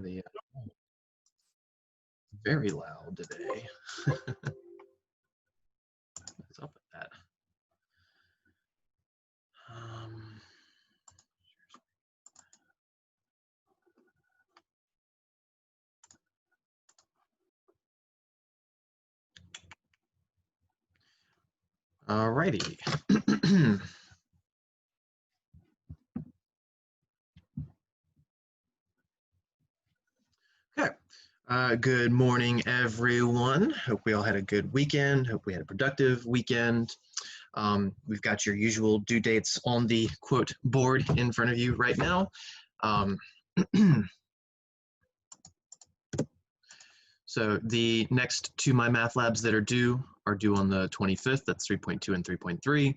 are they very loud today? What's up with that? Alrighty. Okay. Good morning, everyone. Hope we all had a good weekend. Hope we had a productive weekend. We've got your usual due dates on the quote board in front of you right now. So the next two My Math Labs that are due on the 25th. That's 3.2 and 3.3.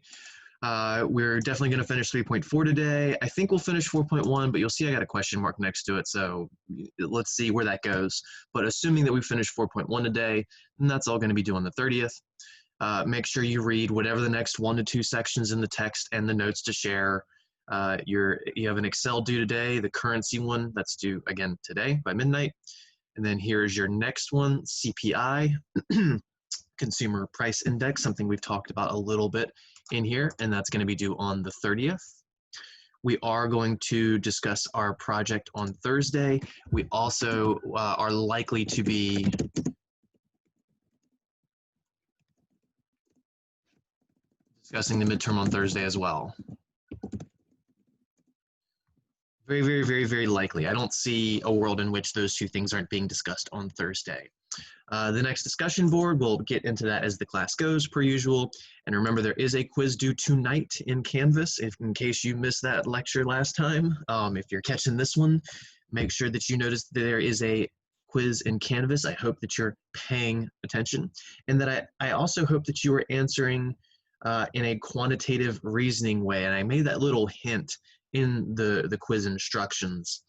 We're definitely going to finish 3.4 today. I think we'll finish 4.1, but you'll see I got a question mark next to it, so let's see where that goes. But assuming that we finish 4.1 today, then that's all going to be due on the 30th. Make sure you read whatever the next 1 to 2 sections in the text and the notes to share. You have an Excel due today, the currency one, that's due again today by midnight. And then here's your next one, CPI, Consumer Price Index, something we've talked about a little bit in here, and that's going to be due on the 30th. We are going to discuss our project on Thursday. We also are likely to be discussing the midterm on Thursday as well. Very, very, very, very likely. I don't see a world in which those two things aren't being discussed on Thursday. The next discussion board, we'll get into that as the class goes per usual. And remember, there is a quiz due tonight in Canvas, in case you missed that lecture last time. If you're catching this one, make sure that you notice that there is a quiz in Canvas. I hope that you're paying attention. And that I also hope that you are answering in a quantitative reasoning way. And I made that little hint in the quiz instructions.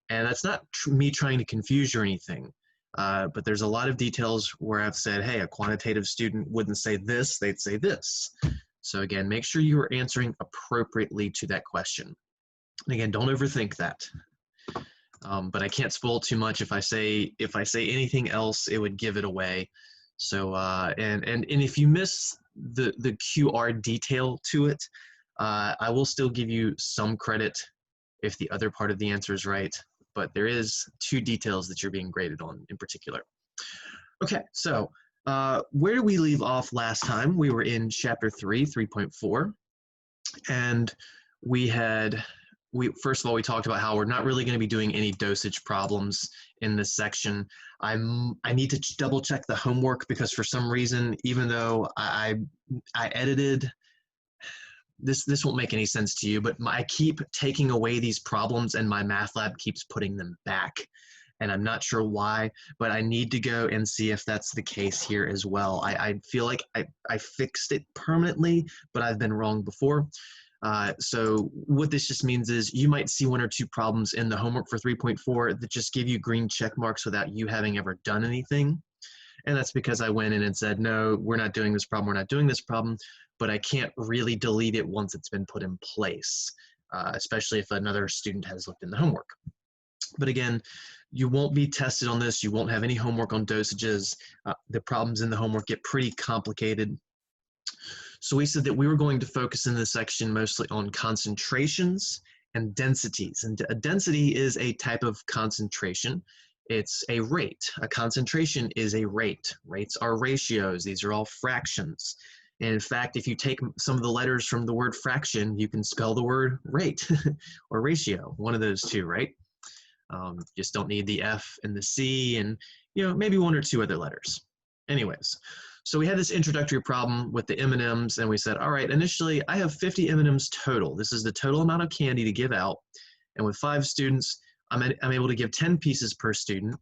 And that's not me trying to confuse you or anything. But there's a lot of details where I've said, hey, a quantitative student wouldn't say this, they'd say this. So again, make sure you are answering appropriately to that question. And again, don't overthink that. But I can't spoil too much. If I say anything else, it would give it away. So and if you miss the QR detail to it, I will still give you some credit if the other part of the answer is right. But there is 2 details that you're being graded on in particular. Okay, so where did we leave off last time? We were in chapter 3, 3.4, and first of all, we talked about how we're not really going to be doing any dosage problems in this section. I need to double check the homework because for some reason, even though I edited, this won't make any sense to you, but I keep taking away these problems and my math lab keeps putting them back. And I'm not sure why, but I need to go and see if that's the case here as well. I feel like I fixed it permanently, but I've been wrong before. So what this just means is you might see 1 or 2 problems in the homework for 3.4 that just give you green check marks without you having ever done anything. And that's because I went in and said, no, we're not doing this problem, we're not doing this problem, but I can't really delete it once it's been put in place, especially if another student has looked in the homework. But again, you won't be tested on this, you won't have any homework on dosages. The problems in the homework get pretty complicated. So we said that we were going to focus in this section mostly on concentrations and densities. And a density is a type of concentration. It's a rate. A concentration is a rate. Rates are ratios. These are all fractions. And in fact, if you take some of the letters from the word fraction, you can spell the word rate or ratio, one of those 2, right? Just don't need the F and the C and maybe 1 or 2 other letters. Anyways, so we had this introductory problem with the M&Ms and we said, all right, initially I have 50 M&Ms total. This is the total amount of candy to give out. And with 5 students, I'm able to give 10 pieces per student.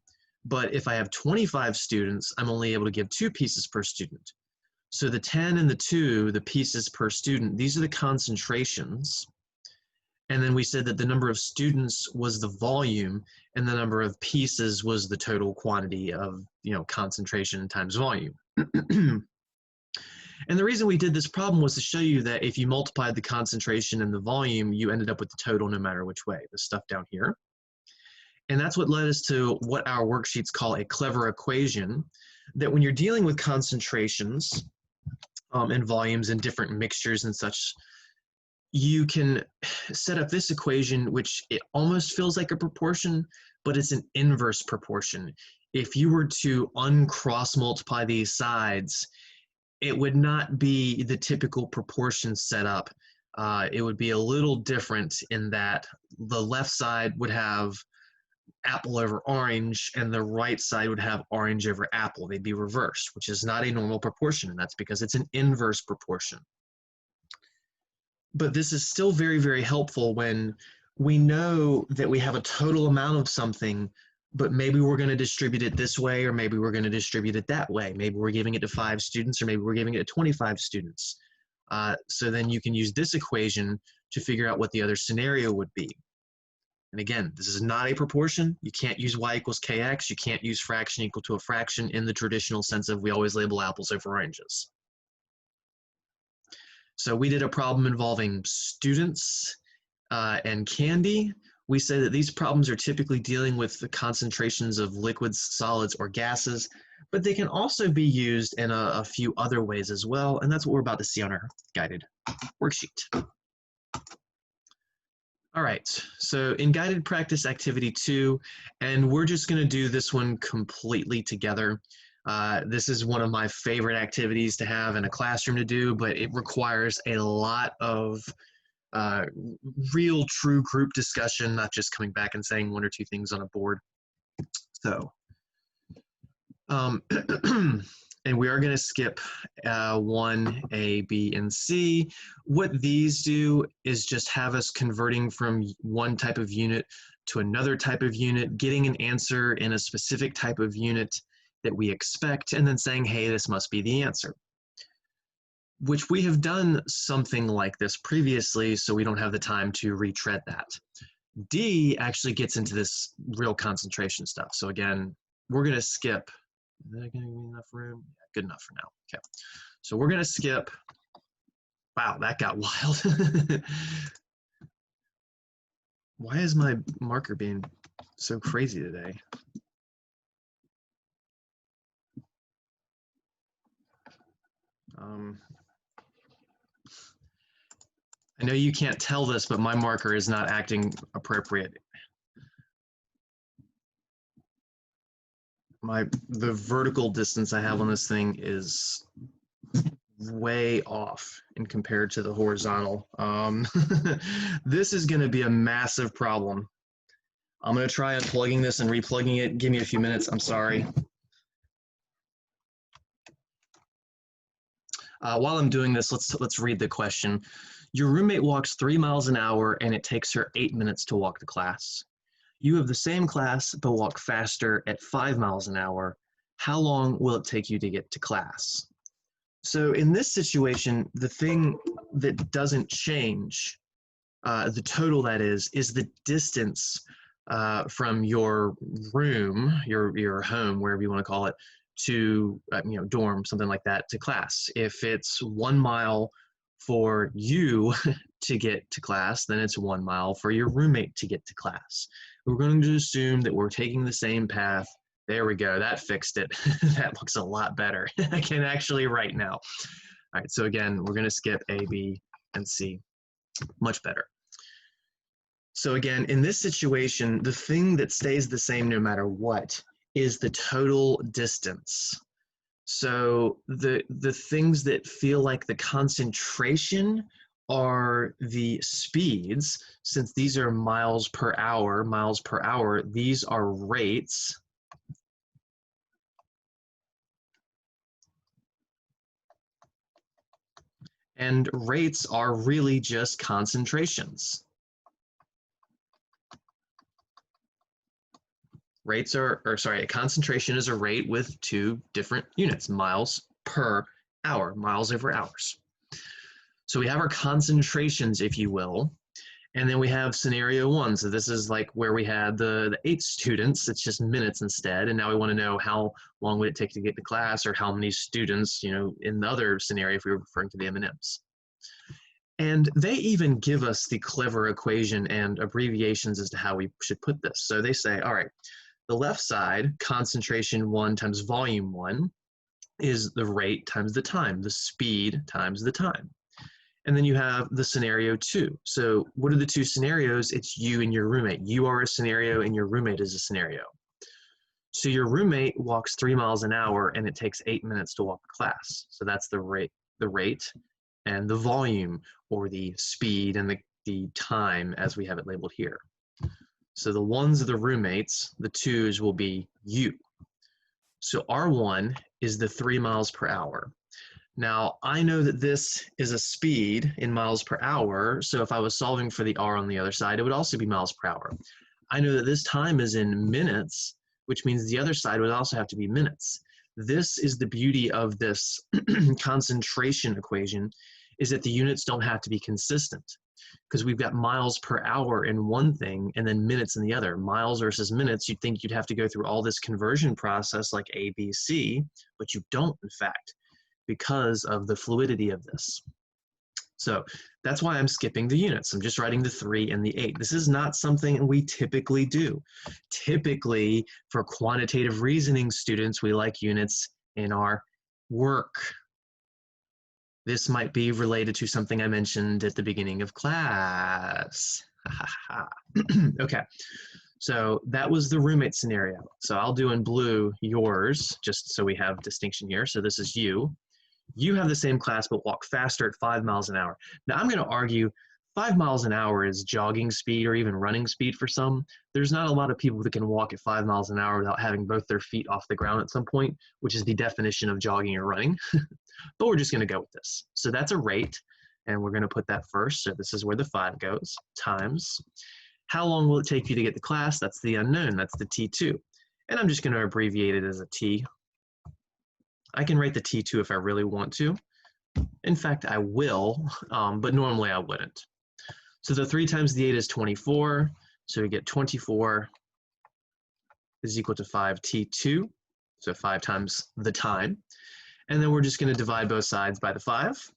But if I have 25 students, I'm only able to give 2 pieces per student. So the 10 and the 2, the pieces per student, these are the concentrations. And then we said that the number of students was the volume and the number of pieces was the total quantity of, concentration times volume. And the reason we did this problem was to show you that if you multiplied the concentration and the volume, you ended up with the total no matter which way, the stuff down here. And that's what led us to what our worksheets call a clever equation, that when you're dealing with concentrations and volumes and different mixtures and such, you can set up this equation, which it almost feels like a proportion, but it's an inverse proportion. If you were to uncross multiply these sides, it would not be the typical proportion setup. It would be a little different in that the left side would have apple over orange and the right side would have orange over apple. They'd be reversed, which is not a normal proportion, and that's because it's an inverse proportion. But this is still very, very helpful when we know that we have a total amount of something, but maybe we're going to distribute it this way, or maybe we're going to distribute it that way. Maybe we're giving it to 5 students, or maybe we're giving it to 25 students. So then you can use this equation to figure out what the other scenario would be. And again, this is not a proportion. You can't use y equals kx. You can't use fraction equal to a fraction in the traditional sense of we always label apples over oranges. So we did a problem involving students and candy. We say that these problems are typically dealing with the concentrations of liquids, solids, or gases, but they can also be used in a few other ways as well, and that's what we're about to see on our guided worksheet. All right, so in guided practice activity 2, and we're just going to do this one completely together. This is one of my favorite activities to have in a classroom to do, but it requires a lot of real true group discussion, not just coming back and saying 1 or 2 things on a board. So, and we are going to skip 1, A, B, and C. What these do is just have us converting from one type of unit to another type of unit, getting an answer in a specific type of unit that we expect, and then saying, hey, this must be the answer. Which we have done something like this previously, so we don't have the time to retread that. D actually gets into this real concentration stuff. So again, we're going to skip. Is that going to be enough room? Yeah, good enough for now. Okay. So we're going to skip. Wow, that got wild. Why is my marker being so crazy today? I know you can't tell this, but my marker is not acting appropriate. The vertical distance I have on this thing is way off in compared to the horizontal. This is going to be a massive problem. I'm going to try unplugging this and replugging it. Give me a few minutes. I'm sorry. While I'm doing this, let's read the question. Your roommate walks 3 miles an hour and it takes her 8 minutes to walk to class. You have the same class but walk faster at 5 miles an hour. How long will it take you to get to class? So in this situation, the thing that doesn't change, the total that is the distance from your room, your home, wherever you want to call it, to dorm, something like that, to class. If it's 1 mile for you to get to class, then it's 1 mile for your roommate to get to class. We're going to assume that we're taking the same path. There we go, that fixed it. That looks a lot better. I can actually write now. All right, so again, we're going to skip A, B, and C. Much better. So again, in this situation, the thing that stays the same no matter what is the total distance. So the things that feel like the concentration are the speeds. Since these are miles per hour, these are rates. And rates are really just concentrations. Rates a concentration is a rate with 2 different units, miles per hour, miles over hours. So we have our concentrations, if you will, and then we have scenario 1. So this is like where we had the 8 students, it's just minutes instead, and now we want to know how long would it take to get to class, or how many students, in the other scenario if we were referring to the M&Ms. And they even give us the clever equation and abbreviations as to how we should put this. So they say, all right, the left side, concentration 1 times volume 1, is the rate times the time, the speed times the time. And then you have the scenario 2. So what are the two scenarios? It's you and your roommate. You are a scenario and your roommate is a scenario. So your roommate walks 3 miles an hour and it takes 8 minutes to walk to class. So that's the rate and the volume, or the speed and the time as we have it labeled here. So the ones are the roommates, the twos will be you. So R1 is the 3 miles per hour. Now, I know that this is a speed in miles per hour, so if I was solving for the R on the other side, it would also be miles per hour. I know that this time is in minutes, which means the other side would also have to be minutes. This is the beauty of this concentration equation, is that the units don't have to be consistent, because we've got miles per hour in one thing and then minutes in the other. Miles versus minutes, you'd think you'd have to go through all this conversion process like A, B, C, but you don't, in fact, because of the fluidity of this. So that's why I'm skipping the units. I'm just writing the 3 and the 8. This is not something we typically do. Typically, for quantitative reasoning students, we like units in our work. This might be related to something I mentioned at the beginning of class. Okay, so that was the roommate scenario. So I'll do in blue yours, just so we have distinction here. So this is you. You have the same class but walk faster at 5 miles an hour. Now I'm going to argue 5 miles an hour is jogging speed or even running speed for some. There's not a lot of people that can walk at 5 miles an hour without having both their feet off the ground at some point, which is the definition of jogging or running. But we're just going to go with this. So that's a rate, and we're going to put that first. So this is where the 5 goes, times. How long will it take you to get to class? That's the unknown. That's the T2. And I'm just going to abbreviate it as a T. I can write the T2 if I really want to. In fact, I will, but normally I wouldn't. So the 3 times the 8 is 24. So we get 24 is equal to 5 T2. So 5 times the time. And then we're just going to divide both sides by the 5.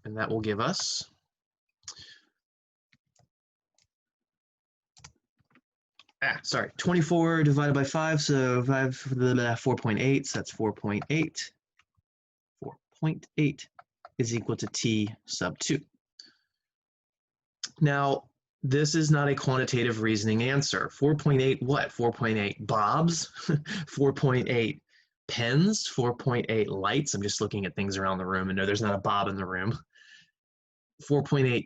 And that will give us 24 divided by 5, so 4.8, so that's 4.8. 4.8 is equal to T sub 2. Now, this is not a quantitative reasoning answer. 4.8 what? 4.8 bobs? 4.8 pens? 4.8 lights? I'm just looking at things around the room, and no, there's not a bob in the room. 4.8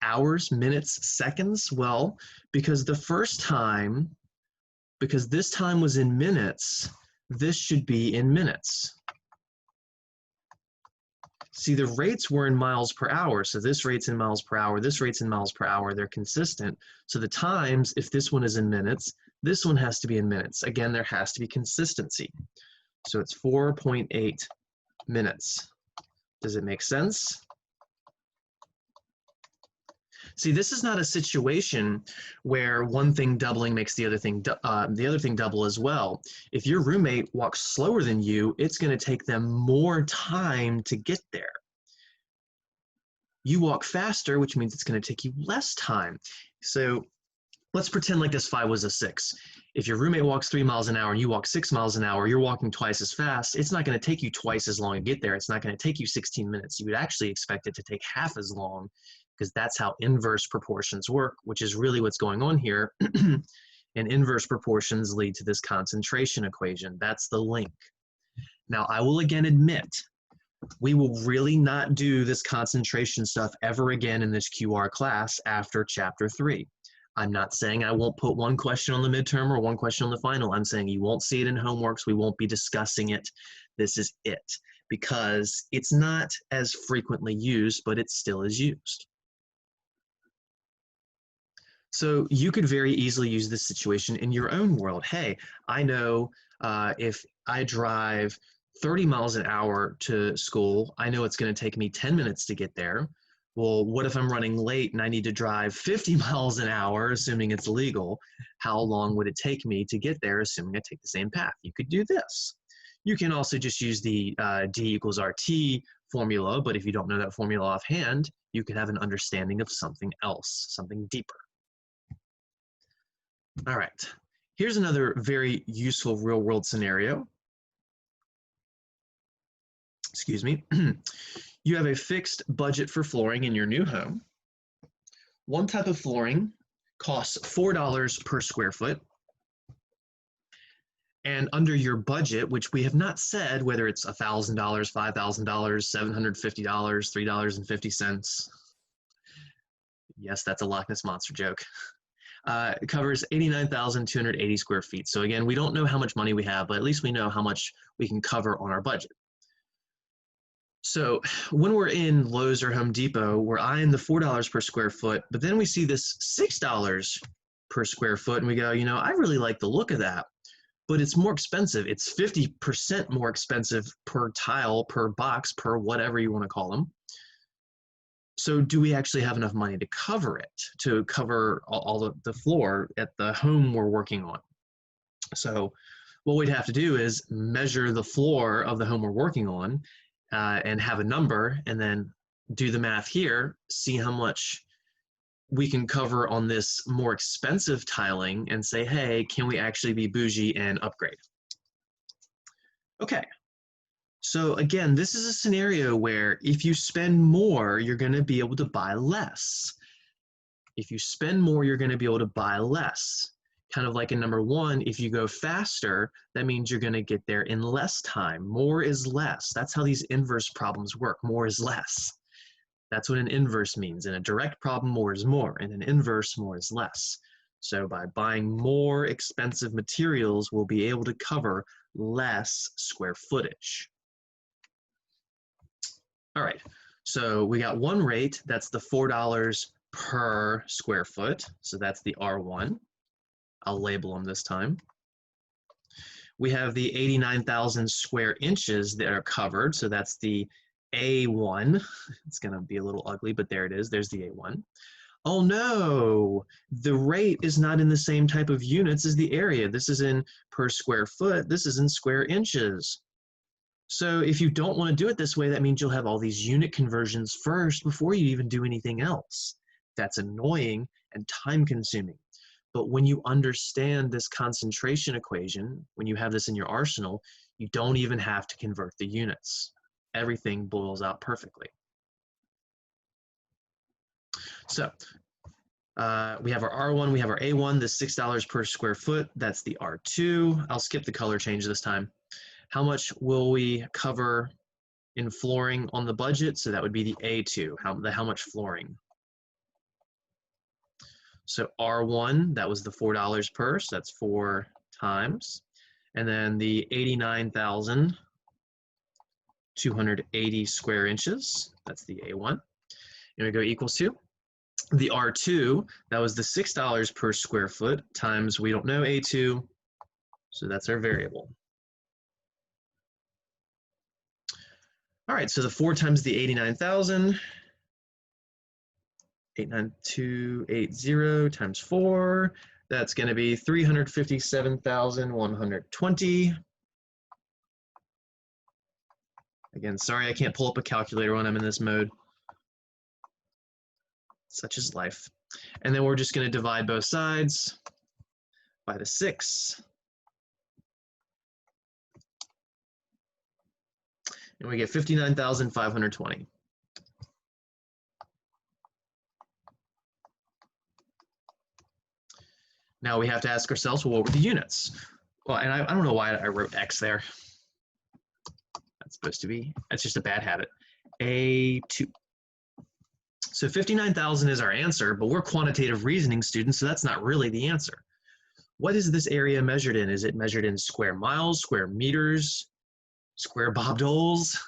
hours, minutes, seconds? Well, because the first time, because this time was in minutes, this should be in minutes. See, the rates were in miles per hour, so this rate's in miles per hour, this rate's in miles per hour, they're consistent. So the times, if this one is in minutes, this one has to be in minutes. Again, there has to be consistency. So it's 4.8 minutes. Does it make sense? See, this is not a situation where one thing doubling makes the other thing double as well. If your roommate walks slower than you, it's going to take them more time to get there. You walk faster, which means it's going to take you less time. So let's pretend like this 5 was a 6. If your roommate walks 3 miles an hour and you walk 6 miles an hour, you're walking twice as fast. It's not going to take you twice as long to get there. It's not going to take you 16 minutes. You would actually expect it to take half as long, because that's how inverse proportions work, which is really what's going on here. And inverse proportions lead to this concentration equation. That's the link. Now, I will again admit, we will really not do this concentration stuff ever again in this QR class after chapter 3. I'm not saying I won't put one question on the midterm or one question on the final. I'm saying you won't see it in homeworks. We won't be discussing it. This is it, because it's not as frequently used, but it still is used. So you could very easily use this situation in your own world. Hey, I know if I drive 30 miles an hour to school, I know it's going to take me 10 minutes to get there. Well, what if I'm running late and I need to drive 50 miles an hour, assuming it's legal? How long would it take me to get there, assuming I take the same path? You could do this. You can also just use the D equals RT formula, but if you don't know that formula offhand, you could have an understanding of something else, something deeper. All right, here's another very useful real-world scenario. Excuse me. You have a fixed budget for flooring in your new home. One type of flooring costs $4 per square foot. And under your budget, which we have not said whether it's $1,000, $5,000, $750, $3.50. Yes, that's a Loch Ness Monster joke. It covers 89,280 square feet. So again, we don't know how much money we have, but at least we know how much we can cover on our budget. So when we're in Lowe's or Home Depot, we're eyeing the $4 per square foot, but then we see this $6 per square foot and we go, you know, I really like the look of that, but it's more expensive. It's 50% more expensive per tile, per box, per whatever you want to call them. So do we actually have enough money to cover it, to cover all of the floor at the home we're working on? So what we'd have to do is measure the floor of the home we're working on and have a number, and then do the math here, see how much we can cover on this more expensive tiling and say, hey, can we actually be bougie and upgrade? Okay, so again, this is a scenario where if you spend more, you're going to be able to buy less. If you spend more, you're going to be able to buy less. Kind of like in number one, if you go faster, that means you're going to get there in less time. More is less. That's how these inverse problems work. More is less. That's what an inverse means. In a direct problem, more is more. In an inverse, more is less. So by buying more expensive materials, we'll be able to cover less square footage. All right, so we got one rate. That's the $4 per square foot. So that's the R1. I'll label them this time. We have the 89,000 square inches that are covered. So that's the A1. It's going to be a little ugly, but there it is. There's the A1. Oh no, the rate is not in the same type of units as the area. This is in per square foot. This is in square inches. So if you don't want to do it this way, that means you'll have all these unit conversions first before you even do anything else. That's annoying and time consuming. But when you understand this concentration equation, when you have this in your arsenal, you don't even have to convert the units. Everything boils out perfectly. So we have our R1, we have our A1, the $6 per square foot. That's the R2. I'll skip the color change this time. How much will we cover in flooring on the budget? So that would be the A2, how much flooring. So R1, that was the $4 per, so that's 4 times. And then the 89,280 square inches, that's the A1. And we go equals to the R2, that was the $6 per square foot times, we don't know A2, so that's our variable. All right, so the 4 times the 89,000, 89280 times 4, that's going to be 357,120. Again, sorry I can't pull up a calculator when I'm in this mode. Such is life. And then we're just going to divide both sides by the 6. And we get 59,520. Now we have to ask ourselves, well, what were the units? Well, and I don't know why I wrote X there. That's supposed to be, that's just a bad habit. A2. So 59,000 is our answer, but we're quantitative reasoning students, so that's not really the answer. What is this area measured in? Is it measured in square miles, square meters, square bob doles?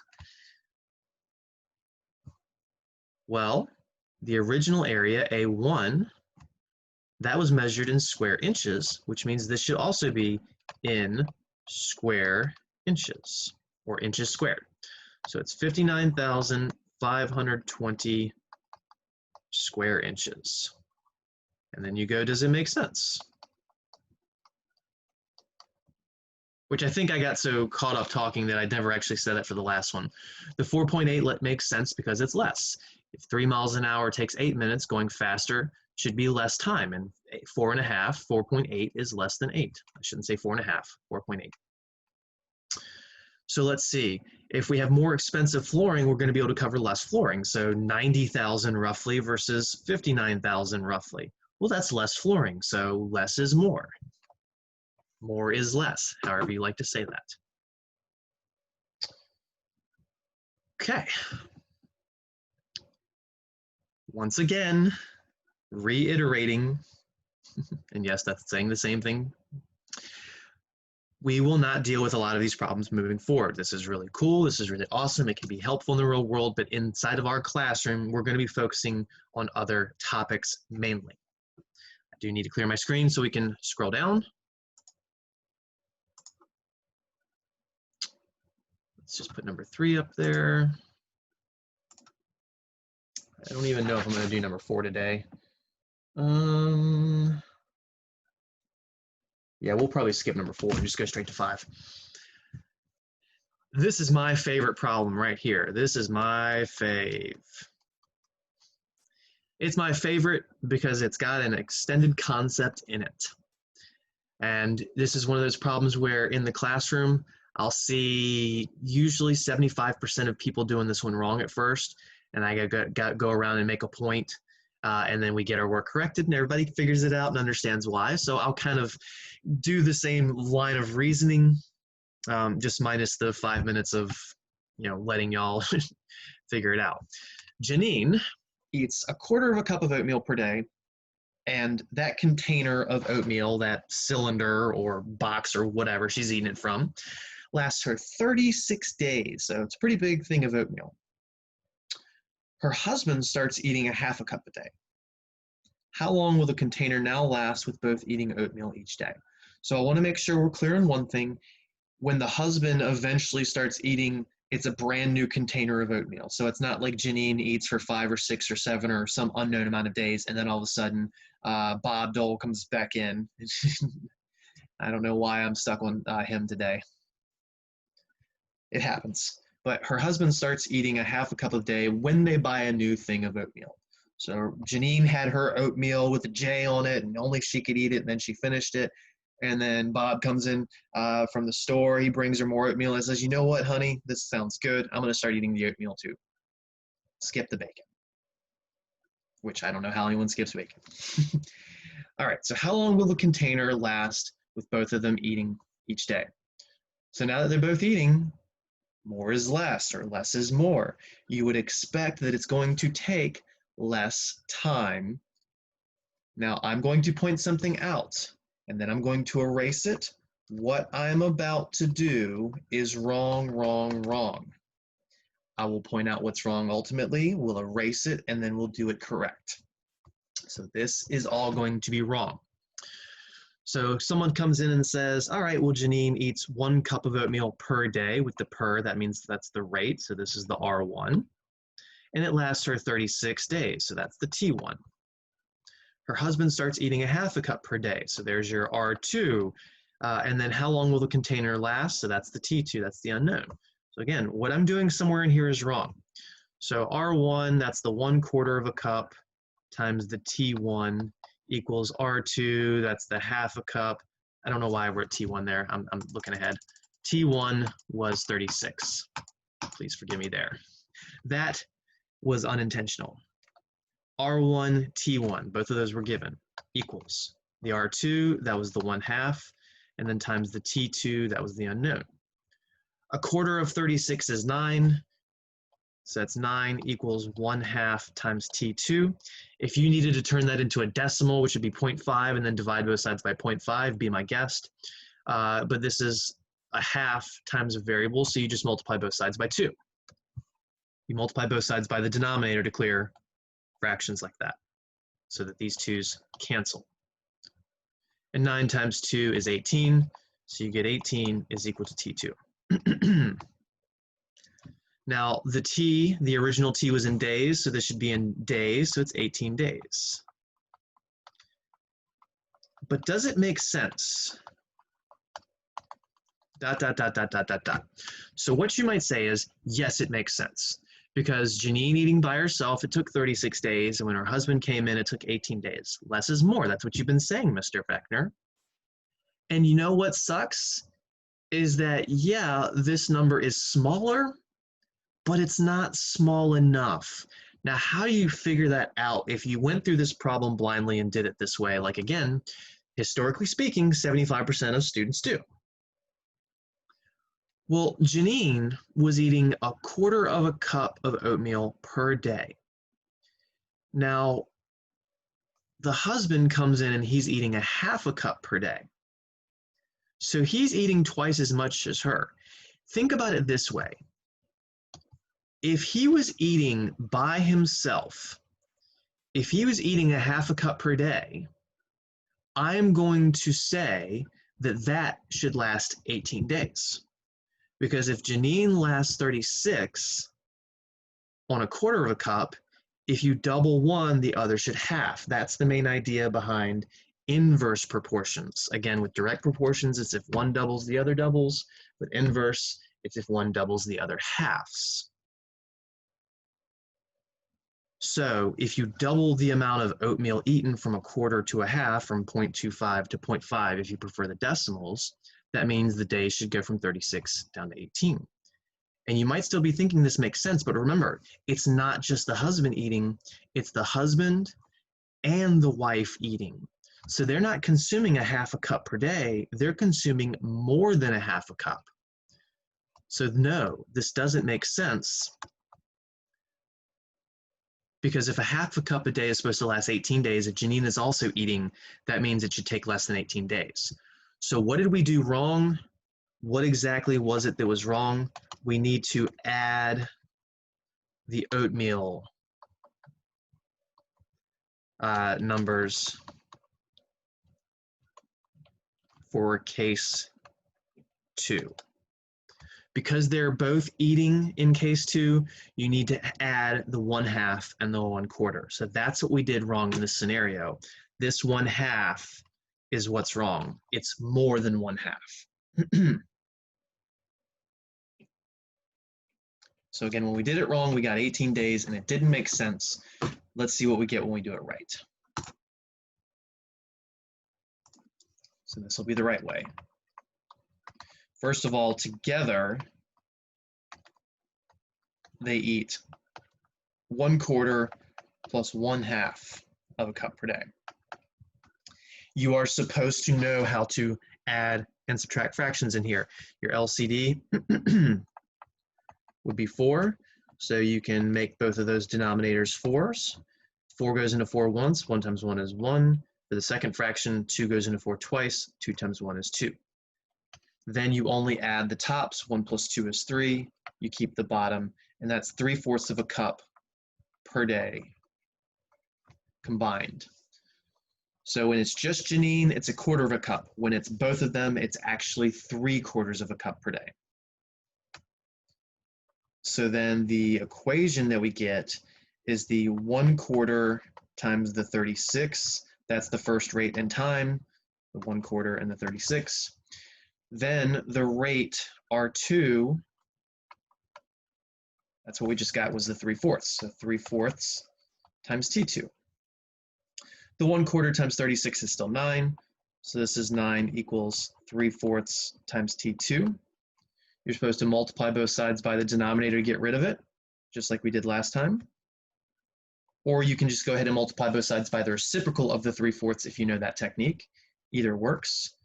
Well, the original area, A1, that was measured in square inches, which means this should also be in square inches, or inches squared. So it's 59,520 square inches. And then you go, does it make sense? which I think I got so caught up talking that I never actually said that for the last one. The 4.8 makes sense because it's less. If 3 miles an hour takes 8 minutes, going faster should be less time. And 4.8 is less than 8. I shouldn't say 4.5, 4.8. So let's see. If we have more expensive flooring, we're going to be able to cover less flooring. So 90,000 roughly versus 59,000 roughly. Well, that's less flooring, so less is more. More is less, however you like to say that. Okay. Once again, reiterating, and yes, that's saying the same thing. We will not deal with a lot of these problems moving forward. This is really cool. This is really awesome. It can be helpful in the real world, but inside of our classroom, we're going to be focusing on other topics mainly. I do need to clear my screen so we can scroll down. Let's just put number 3 up there. I don't even know if I'm going to do number 4 today. Yeah, we'll probably skip number 4 and just go straight to 5. This is my favorite problem right here. This is my fave. It's my favorite because it's got an extended concept in it. And this is one of those problems where in the classroom, I'll see usually 75% of people doing this one wrong at first. And I go around and make a point, and then we get our work corrected and everybody figures it out and understands why. So I'll kind of do the same line of reasoning, just minus the 5 minutes of, letting y'all figure it out. Janine eats 1/4 cup of oatmeal per day, and that container of oatmeal, that cylinder or box or whatever she's eating it from, lasts her 36 days. So it's a pretty big thing of oatmeal. Her husband starts eating 1/2 cup a day. How long will the container now last with both eating oatmeal each day? So I want to make sure we're clear on one thing. When the husband eventually starts eating, it's a brand new container of oatmeal. So it's not like Janine eats for 5 or 6 or 7 or some unknown amount of days, and then all of a sudden Bob Dole comes back in. I don't know why I'm stuck on him today. It happens. But her husband starts eating 1/2 cup a day when they buy a new thing of oatmeal. So Janine had her oatmeal with a J on it, and only she could eat it, and then she finished it. And then Bob comes in from the store. He brings her more oatmeal and says, you know what, honey, this sounds good. I'm going to start eating the oatmeal too. Skip the bacon, which I don't know how anyone skips bacon. All right, so how long will the container last with both of them eating each day? So now that they're both eating, more is less or less is more. You would expect that it's going to take less time. Now I'm going to point something out and then I'm going to erase it. What I'm about to do is wrong, wrong, wrong. I will point out what's wrong ultimately, we'll erase it, and then we'll do it correct. So this is all going to be wrong. So someone comes in and says, all right, well, Janine eats 1 cup of oatmeal per day. With the per, that means that's the rate. So this is the R1. And it lasts her 36 days. So that's the T1. Her husband starts eating 1/2 cup per day. So there's your R2. And then how long will the container last? So that's the T2. That's the unknown. So again, what I'm doing somewhere in here is wrong. So R1, that's the 1/4 cup times the T1 equals R2, that's the 1/2 cup. I don't know why I wrote T1 there. I'm looking ahead. T1 was 36. Please forgive me there. That was unintentional. R1, T1, both of those were given, equals the R2, that was the 1/2, and then times the T2, that was the unknown. 1/4 of 36 is 9. So that's 9 equals 1/2 times T2. If you needed to turn that into a decimal, which would be 0.5, and then divide both sides by 0.5, be my guest. But this is 1/2 times a variable, so you just multiply both sides by 2. You multiply both sides by the denominator to clear fractions like that, so that these 2's cancel. And 9 times 2 is 18, so you get 18 is equal to T2. Now, the original T was in days, so this should be in days, so it's 18 days. But does it make sense? dot, dot, dot, dot, dot, dot, dot. So what you might say is, yes, it makes sense. Because Janine eating by herself, it took 36 days, and when her husband came in, it took 18 days. Less is more. That's what you've been saying, Mr. Beckner. And you know what sucks? Is that, yeah, this number is smaller, but it's not small enough. Now, how do you figure that out if you went through this problem blindly and did it this way? Like, again, historically speaking, 75% of students do. Well, Janine was eating 1/4 of a cup of oatmeal per day. Now, the husband comes in and he's eating 1/2 a cup per day. So he's eating twice as much as her. Think about it this way. If he was eating by himself, if he was eating 1/2 a cup per day, I'm going to say that that should last 18 days. Because if Janine lasts 36 on 1/4 of a cup, if you double one, the other should half. That's the main idea behind inverse proportions. Again, with direct proportions, it's if one doubles, the other doubles. With inverse, it's if one doubles, the other halves. So if you double the amount of oatmeal eaten from 1/4 to 1/2, from 0.25 to 0.5, if you prefer the decimals, that means the days should go from 36 down to 18. And you might still be thinking this makes sense, but remember, it's not just the husband eating, it's the husband and the wife eating. So they're not consuming 1/2 a cup per day, they're consuming more than 1/2 a cup. So no, this doesn't make sense. Because if 1/2 a cup a day is supposed to last 18 days, if Janine is also eating, that means it should take less than 18 days. So what did we do wrong? What exactly was it that was wrong? We need to add the oatmeal numbers for case 2. Because they're both eating in case 2, you need to add the 1/2 and the 1/4. So that's what we did wrong in this scenario. This 1/2 is what's wrong. It's more than 1/2. So again, when we did it wrong, we got 18 days and it didn't make sense. Let's see what we get when we do it right. So this will be the right way. First of all, together, they eat 1/4 plus 1/2 of a cup per day. You are supposed to know how to add and subtract fractions in here. Your LCD would be 4, so you can make both of those denominators 4s. 4 goes into 4 once, 1 times 1 is 1. For the second fraction, 2 goes into 4 twice, 2 times 1 is 2. Then you only add the tops, 1 plus 2 is 3, you keep the bottom, and that's 3/4 of a cup per day combined. So when it's just Janine, it's 1/4 of a cup. When it's both of them, it's actually 3/4 of a cup per day. So then the equation that we get is the 1/4 times the 36. That's the first rate and time, the 1/4 and the 36. Then the rate R2, that's what we just got, was the 3/4. So 3/4 times T2. The 1/4 times 36 is still 9. So this is 9 equals 3/4 times T2. You're supposed to multiply both sides by the denominator to get rid of it, just like we did last time. Or you can just go ahead and multiply both sides by the reciprocal of the 3/4 if you know that technique. Either works.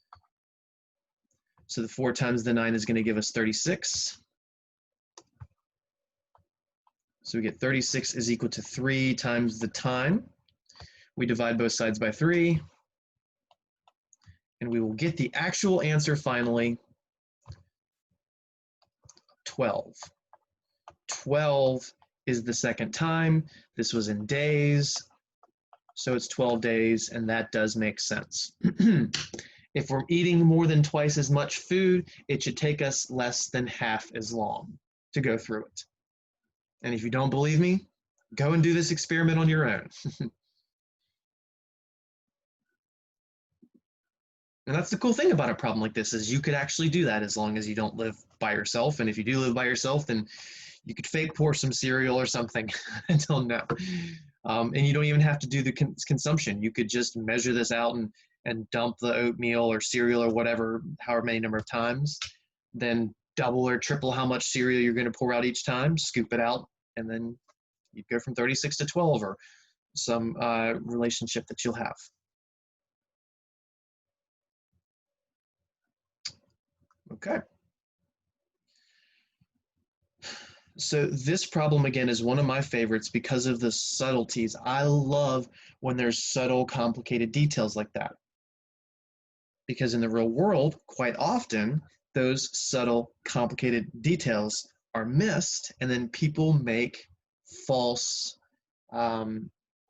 So the 4 times the 9 is going to give us 36. So we get 36 is equal to 3 times the time. We divide both sides by 3. And we will get the actual answer finally, 12. 12 is the second time. This was in days, so it's 12 days, and that does make sense. If we're eating more than twice as much food, it should take us less than half as long to go through it. And if you don't believe me, go and do this experiment on your own. And that's the cool thing about a problem like this is you could actually do that as long as you don't live by yourself. And if you do live by yourself, then you could fake pour some cereal or something until no. And you don't even have to do the consumption. You could just measure this out and dump the oatmeal or cereal or whatever, however many number of times, then double or triple how much cereal you're going to pour out each time, scoop it out, and then you'd go from 36 to 12 or some relationship that you'll have. Okay. So this problem, again, is one of my favorites because of the subtleties. I love when there's subtle, complicated details like that. Because in the real world, quite often, those subtle, complicated details are missed, and then people make false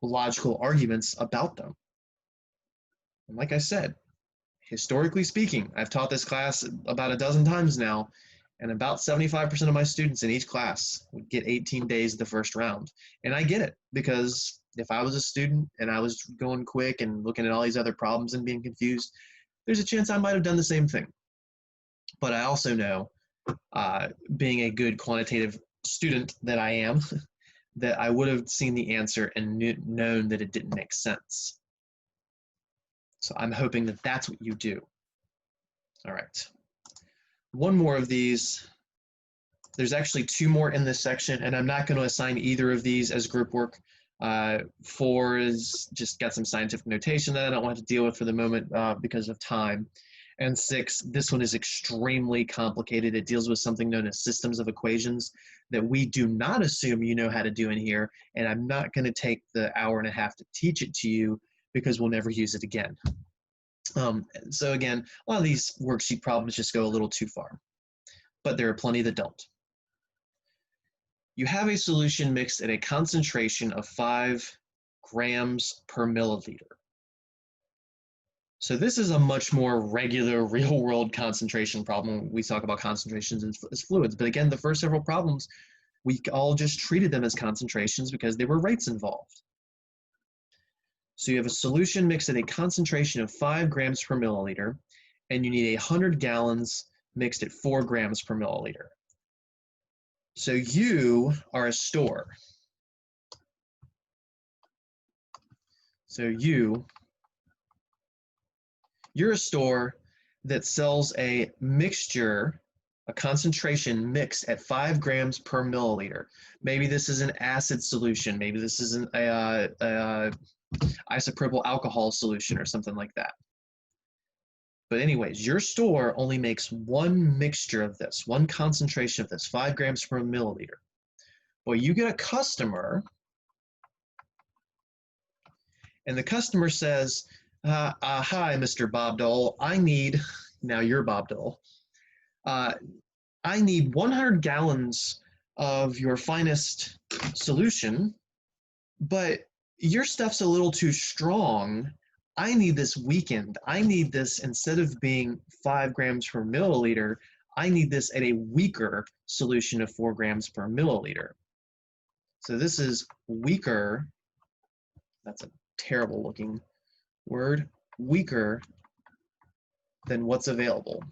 logical arguments about them. And like I said, historically speaking, I've taught this class about a dozen times now, and about 75% of my students in each class would get 18 days the first round. And I get it, because if I was a student and I was going quick and looking at all these other problems and being confused, there's a chance I might have done the same thing. But I also know, being a good quantitative student that I am, that I would have seen the answer and known that it didn't make sense. So I'm hoping that that's what you do. All right. One more of these. There's actually two more in this section, and I'm not going to assign either of these as group work. 4 is just got some scientific notation that I don't want to deal with for the moment because of time. And 6, this one is extremely complicated. It deals with something known as systems of equations that we do not assume you know how to do in here, and I'm not going to take the hour and a half to teach it to you because we'll never use it again. So again, a lot of these worksheet problems just go a little too far, but there are plenty that don't. You have a solution mixed at a concentration of 5 grams per milliliter. So this is a much more regular real-world concentration problem. We talk about concentrations as fluids, but again, the first several problems, we all just treated them as concentrations because there were rates involved. So you have a solution mixed at a concentration of 5 grams per milliliter, and you need 100 gallons mixed at 4 grams per milliliter. So you are a store. So you're a store that sells a mixture, a concentration mixed at 5 grams per milliliter. Maybe this is an acid solution. Maybe this is an isopropyl alcohol solution or something like that. But anyways, your store only makes one mixture of this, one concentration of this, 5 grams per milliliter. Well, you get a customer, and the customer says, hi, Mr. Bob Dole, now you're Bob Dole, I need 100 gallons of your finest solution, but your stuff's a little too strong. I need this weakened. I need this, instead of being 5 grams per milliliter, I need this at a weaker solution of 4 grams per milliliter. So this is weaker, that's a terrible looking word, weaker than what's available.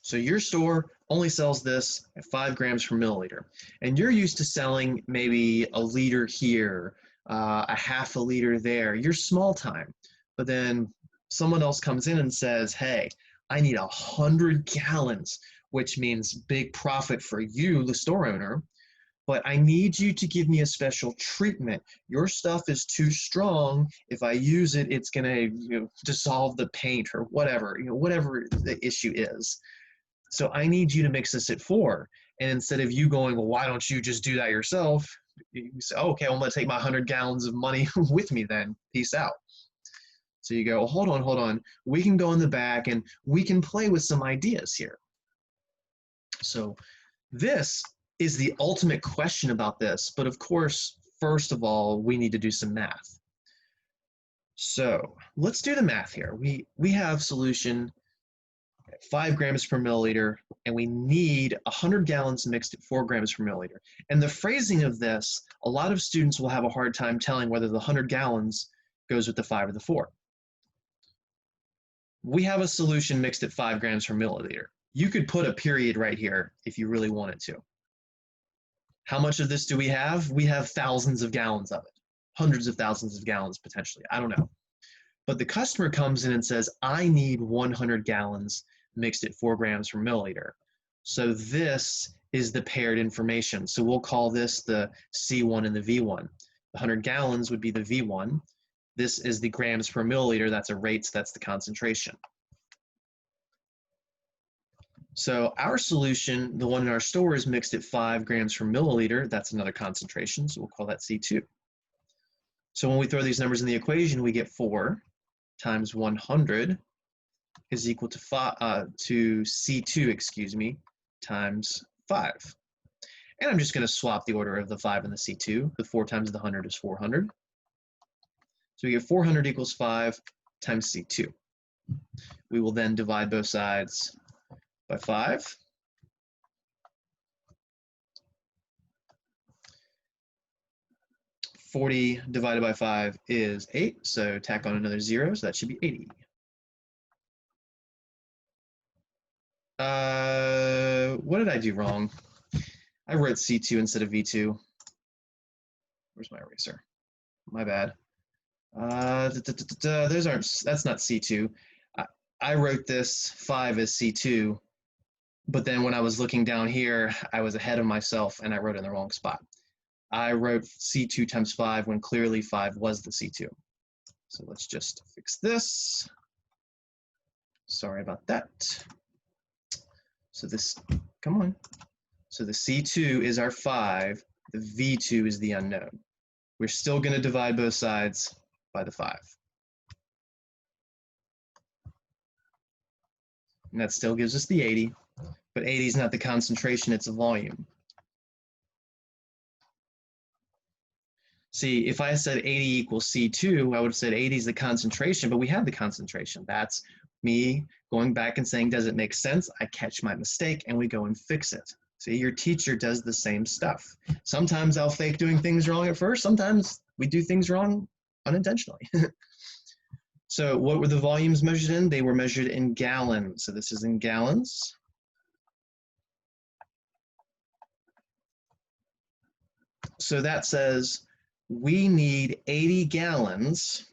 So your store only sells this at 5 grams per milliliter. And you're used to selling maybe a liter here, a half a liter there. You're small time. But then someone else comes in and says, hey, I need 100 gallons, which means big profit for you, the store owner. But I need you to give me a special treatment. Your stuff is too strong. If I use it, it's going to dissolve the paint or whatever, whatever the issue is. So I need you to mix this at 4. And instead of you going, well, why don't you just do that yourself? You say, oh, okay, well, I'm going to take my 100 gallons of money with me then. Peace out. So you go, well, hold on. We can go in the back and we can play with some ideas here. So this is the ultimate question about this. But of course, first of all, we need to do some math. So let's do the math here. We have solution 5 grams per milliliter, and we need 100 gallons mixed at 4 grams per milliliter. And the phrasing of this, a lot of students will have a hard time telling whether the 100 gallons goes with the 5 or the 4. We have a solution mixed at 5 grams per milliliter. You could put a period right here if you really wanted to. How much of this do we have? We have thousands of gallons of it, hundreds of thousands of gallons potentially. I don't know. But the customer comes in and says, I need 100 gallons mixed at 4 grams per milliliter. So this is the paired information. So we'll call this the C1 and the V1. The 100 gallons would be the V1. This is the grams per milliliter. That's a rate, so that's the concentration. So our solution, the one in our store, is mixed at 5 grams per milliliter. That's another concentration, so we'll call that C2. So when we throw these numbers in the equation, we get 4 times 100 is equal to C2, excuse me, times 5. And I'm just going to swap the order of the 5 and the C2. The 4 times the 100 is 400. So we get 400 equals 5 times C2. We will then divide both sides by 5. $40 divided by 5 is 8, so tack on another 0, so that should be 80. What did I do wrong? I wrote C2 instead of V2. Where's my eraser? My bad. That's not C2. I wrote this 5 as C2, but then when I was looking down here, I was ahead of myself and I wrote in the wrong spot. I wrote C2 times 5 when clearly 5 was the C2. So let's just fix this. Sorry about that. So this, come on. So the C2 is our 5, the V2 is the unknown. We're still going to divide both sides by the 5. And that still gives us the 80, but 80 is not the concentration, it's a volume. See, if I said 80 equals C2, I would have said 80 is the concentration, but we have the concentration. That's me going back and saying, does it make sense? I catch my mistake and we go and fix it. See, your teacher does the same stuff. Sometimes I'll fake doing things wrong at first. Sometimes we do things wrong unintentionally. So what were the volumes measured in? They were measured in gallons. So this is in gallons. So that says we need 80 gallons.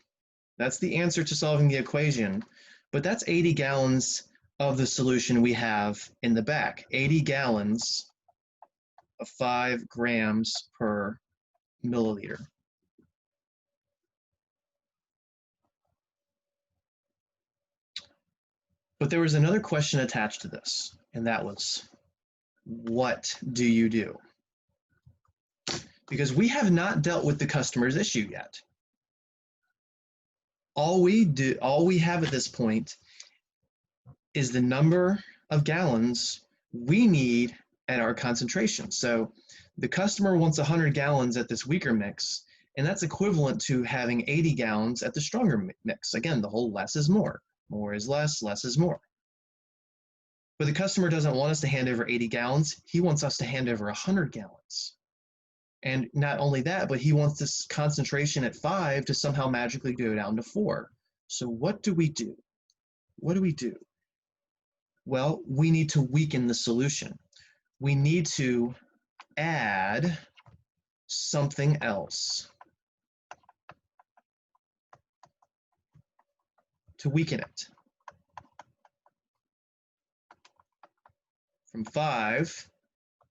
That's the answer to solving the equation, but that's 80 gallons of the solution we have in the back. 80 gallons of 5 grams per milliliter. But there was another question attached to this, and that was, what do you do? Because we have not dealt with the customer's issue yet. All we have at this point is the number of gallons we need at our concentration. So the customer wants 100 gallons at this weaker mix, and that's equivalent to having 80 gallons at the stronger mix. Again, the whole less is more. More is less is more. But the customer doesn't want us to hand over 80 gallons. He wants us to hand over 100 gallons. And not only that, but he wants this concentration at 5 to somehow magically go down to 4. So what do we do? What do we do? Well, we need to weaken the solution. We need to add something else to weaken it. From 5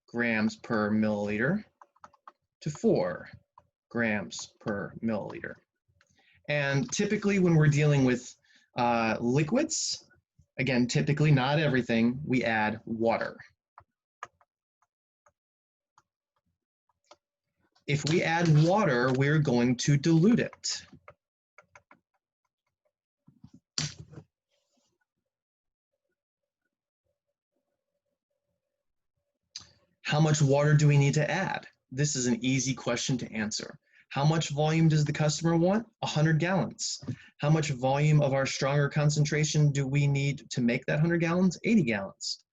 grams per milliliter to 4 grams per milliliter. And typically when we're dealing with liquids, again, typically not everything, we add water. If we add water, we're going to dilute it. How much water do we need to add? This is an easy question to answer. How much volume does the customer want? 100 gallons. How much volume of our stronger concentration do we need to make that 100 gallons? 80 gallons.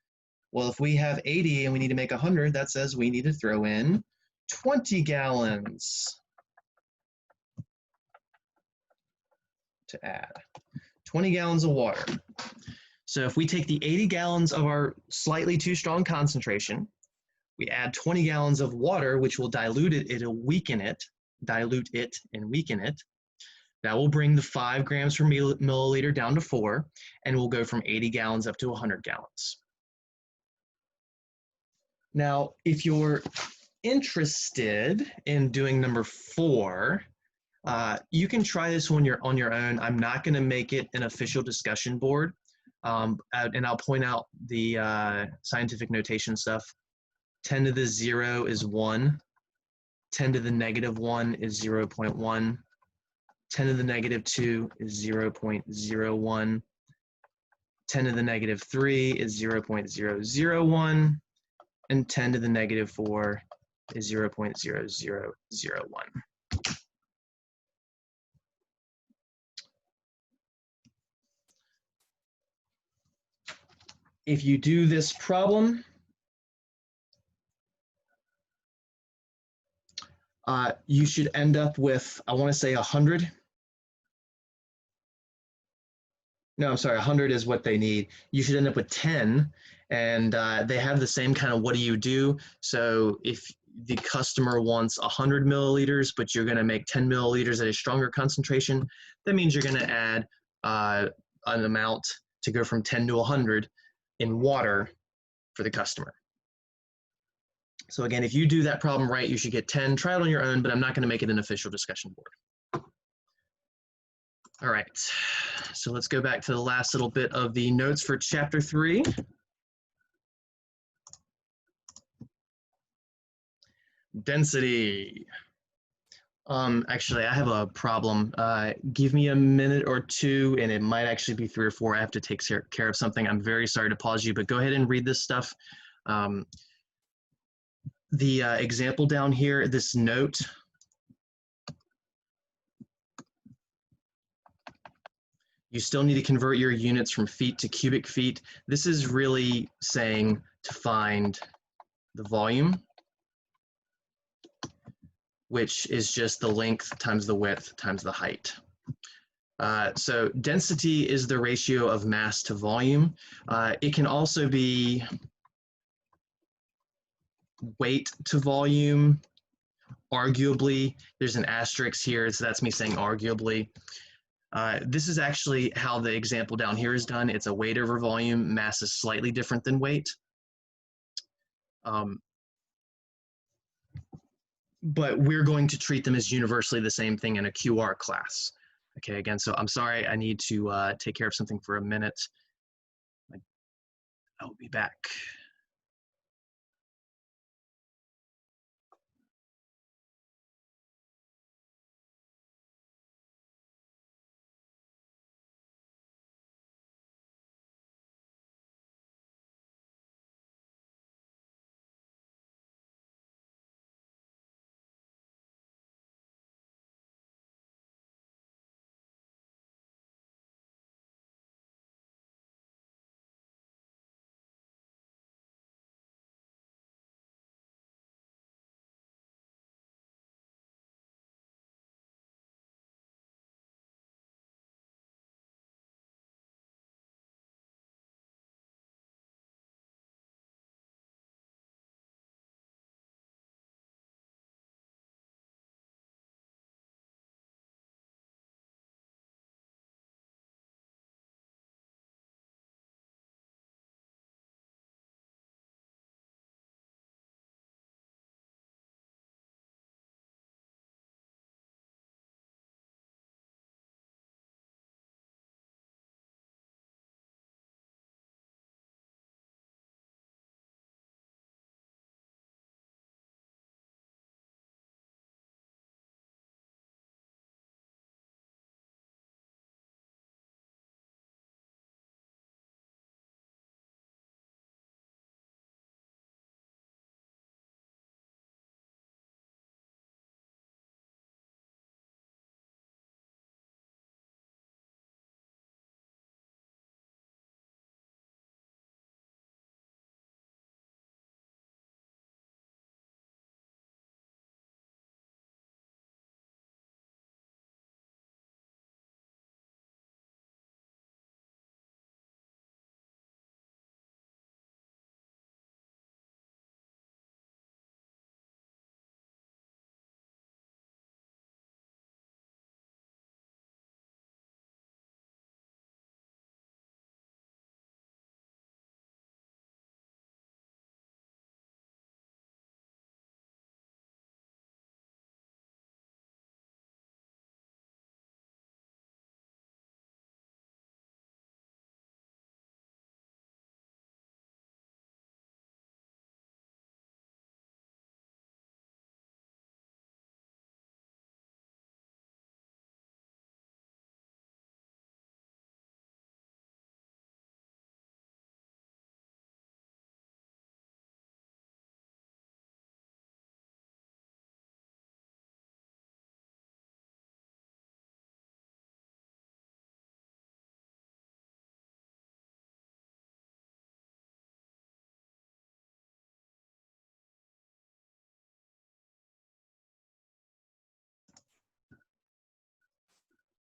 Well, if we have 80 and we need to make 100, that says we need to throw in 20 gallons. to add 20 gallons of water. So if we take the 80 gallons of our slightly too strong concentration, we add 20 gallons of water, which will dilute it, it'll weaken it, dilute it and weaken it. That will bring the 5 grams per milliliter down to 4, and we'll go from 80 gallons up to 100 gallons. Now, if you're interested in doing number 4, you can try this when you're on your own. I'm not going to make it an official discussion board, and I'll point out the scientific notation stuff. 10 to the 0 is 1. 10 to the negative 1 is 0.1. 10 to the negative 2 is 0.01. 10 to the negative 3 is 0.001. And 10 to the negative 4 is 0.0001. If you do this problem, you should end up with, I want to say 100. No, I'm sorry, 100 is what they need. You should end up with 10, and they have the same kind of what do you do. So if the customer wants 100 milliliters, but you're going to make 10 milliliters at a stronger concentration, that means you're going to add an amount to go from 10 to 100 in water for the customer. So again, if you do that problem right, you should get 10. Try it on your own, but I'm not going to make it an official discussion board. All right, so let's go back to the last little bit of the notes for chapter 3. Density. Actually, I have a problem. Give me a minute or two, and it might actually be 3 or 4. I have to take care of something. I'm very sorry to pause you, but go ahead and read this stuff. The example down here, this note, you still need to convert your units from feet to cubic feet. This is really saying to find the volume, which is just the length times the width times the height. So density is the ratio of mass to volume. It can also be weight to volume. Arguably, there's an asterisk here, so that's me saying arguably. This is actually how the example down here is done. It's a weight over volume. Mass is slightly different than weight. But we're going to treat them as universally the same thing in a QR class. Okay, again, so I'm sorry, I need to take care of something for a minute. I'll be back.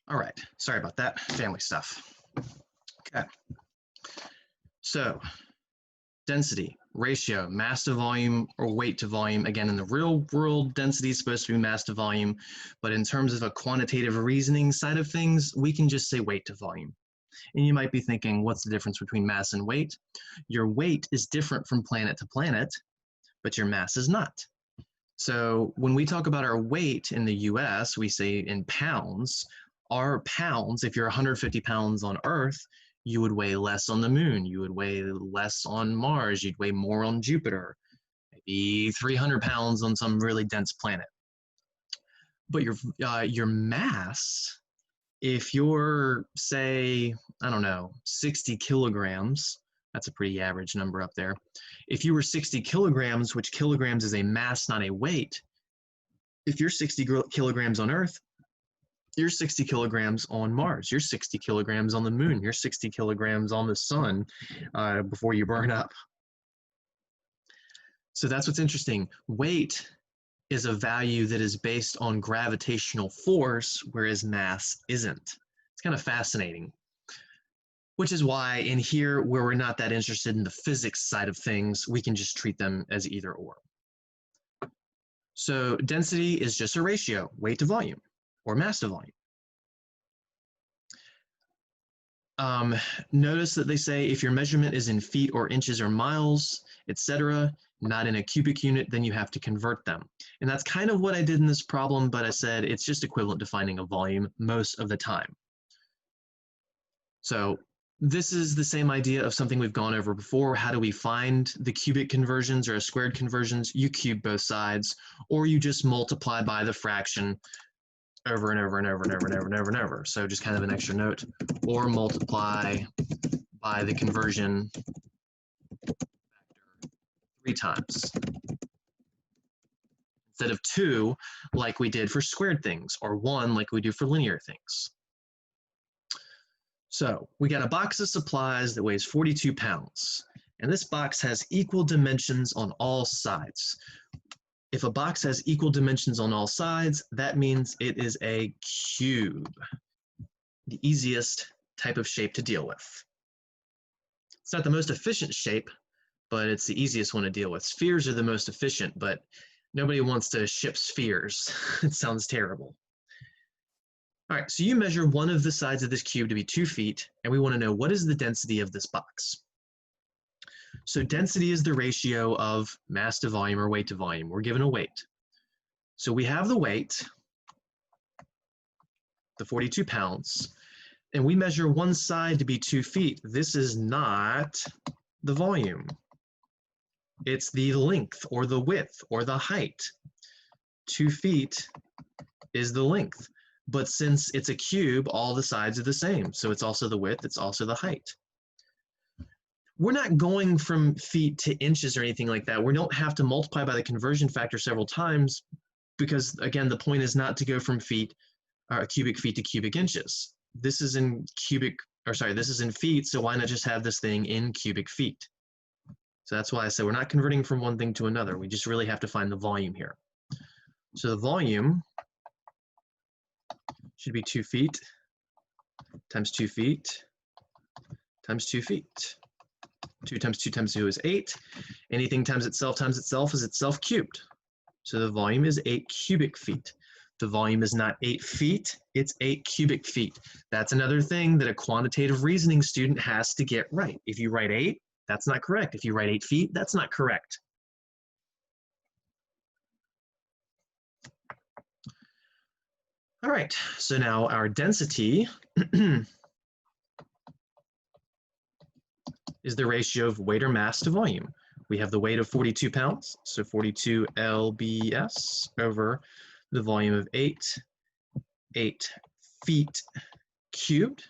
All right, sorry about that, family stuff. Okay, so density, ratio, mass to volume or weight to volume. Again, in the real world, density is supposed to be mass to volume, but in terms of a quantitative reasoning side of things, we can just say weight to volume. And you might be thinking, what's the difference between mass and weight? Your weight is different from planet to planet, but your mass is not. So when we talk about our weight in the US, we say in pounds. Our pounds, if you're 150 pounds on Earth, you would weigh less on the moon, you would weigh less on Mars, you'd weigh more on Jupiter, maybe 300 pounds on some really dense planet. But your mass, if you're, say, I don't know, 60 kilograms, that's a pretty average number up there. If you were 60 kilograms, which kilograms is a mass, not a weight, if you're 60 kilograms on Earth, you're 60 kilograms on Mars, you're 60 kilograms on the moon, you're 60 kilograms on the sun before you burn up. So that's what's interesting. Weight is a value that is based on gravitational force, whereas mass isn't. It's kind of fascinating. Which is why in here, where we're not that interested in the physics side of things, we can just treat them as either or. So density is just a ratio, weight to volume, or mass to volume. Notice that they say if your measurement is in feet or inches or miles, etc., not in a cubic unit, then you have to convert them. And that's kind of what I did in this problem, but I said it's just equivalent to finding a volume most of the time. So this is the same idea of something we've gone over before. How do we find the cubic conversions or squared conversions? You cube both sides, or you just multiply by the fraction over and over and over and over and over and over and over. So just kind of an extra note, or multiply by the conversion factor 3 times. Instead of 2, like we did for squared things, or 1 like we do for linear things. So we got a box of supplies that weighs 42 pounds, and this box has equal dimensions on all sides. If a box has equal dimensions on all sides, that means it is a cube, the easiest type of shape to deal with. It's not the most efficient shape, but it's the easiest one to deal with. Spheres are the most efficient, but nobody wants to ship spheres. It sounds terrible. All right, so you measure one of the sides of this cube to be 2 feet, and we want to know what is the density of this box. So density is the ratio of mass to volume or weight to volume. We're given a weight. So we have the weight, the 42 pounds, and we measure one side to be 2 feet. This is not the volume. It's the length or the width or the height. 2 feet is the length. But since it's a cube, all the sides are the same. So it's also the width, it's also the height. We're not going from feet to inches or anything like that. We don't have to multiply by the conversion factor several times because, again, the point is not to go from cubic feet to cubic inches. This is in this is in feet, so why not just have this thing in cubic feet? So that's why I said we're not converting from one thing to another. We just really have to find the volume here. So the volume should be 2 feet times 2 feet times 2 feet. 2 times 2 times 2 is 8. Anything times itself is itself cubed. So the volume is 8 cubic feet. The volume is not 8 feet, it's 8 cubic feet. That's another thing that a quantitative reasoning student has to get right. If you write 8, that's not correct. If you write 8 feet, that's not correct. All right, so now our density is the ratio of weight or mass to volume. We have the weight of 42 pounds, so 42 lbs over the volume of 8 feet cubed.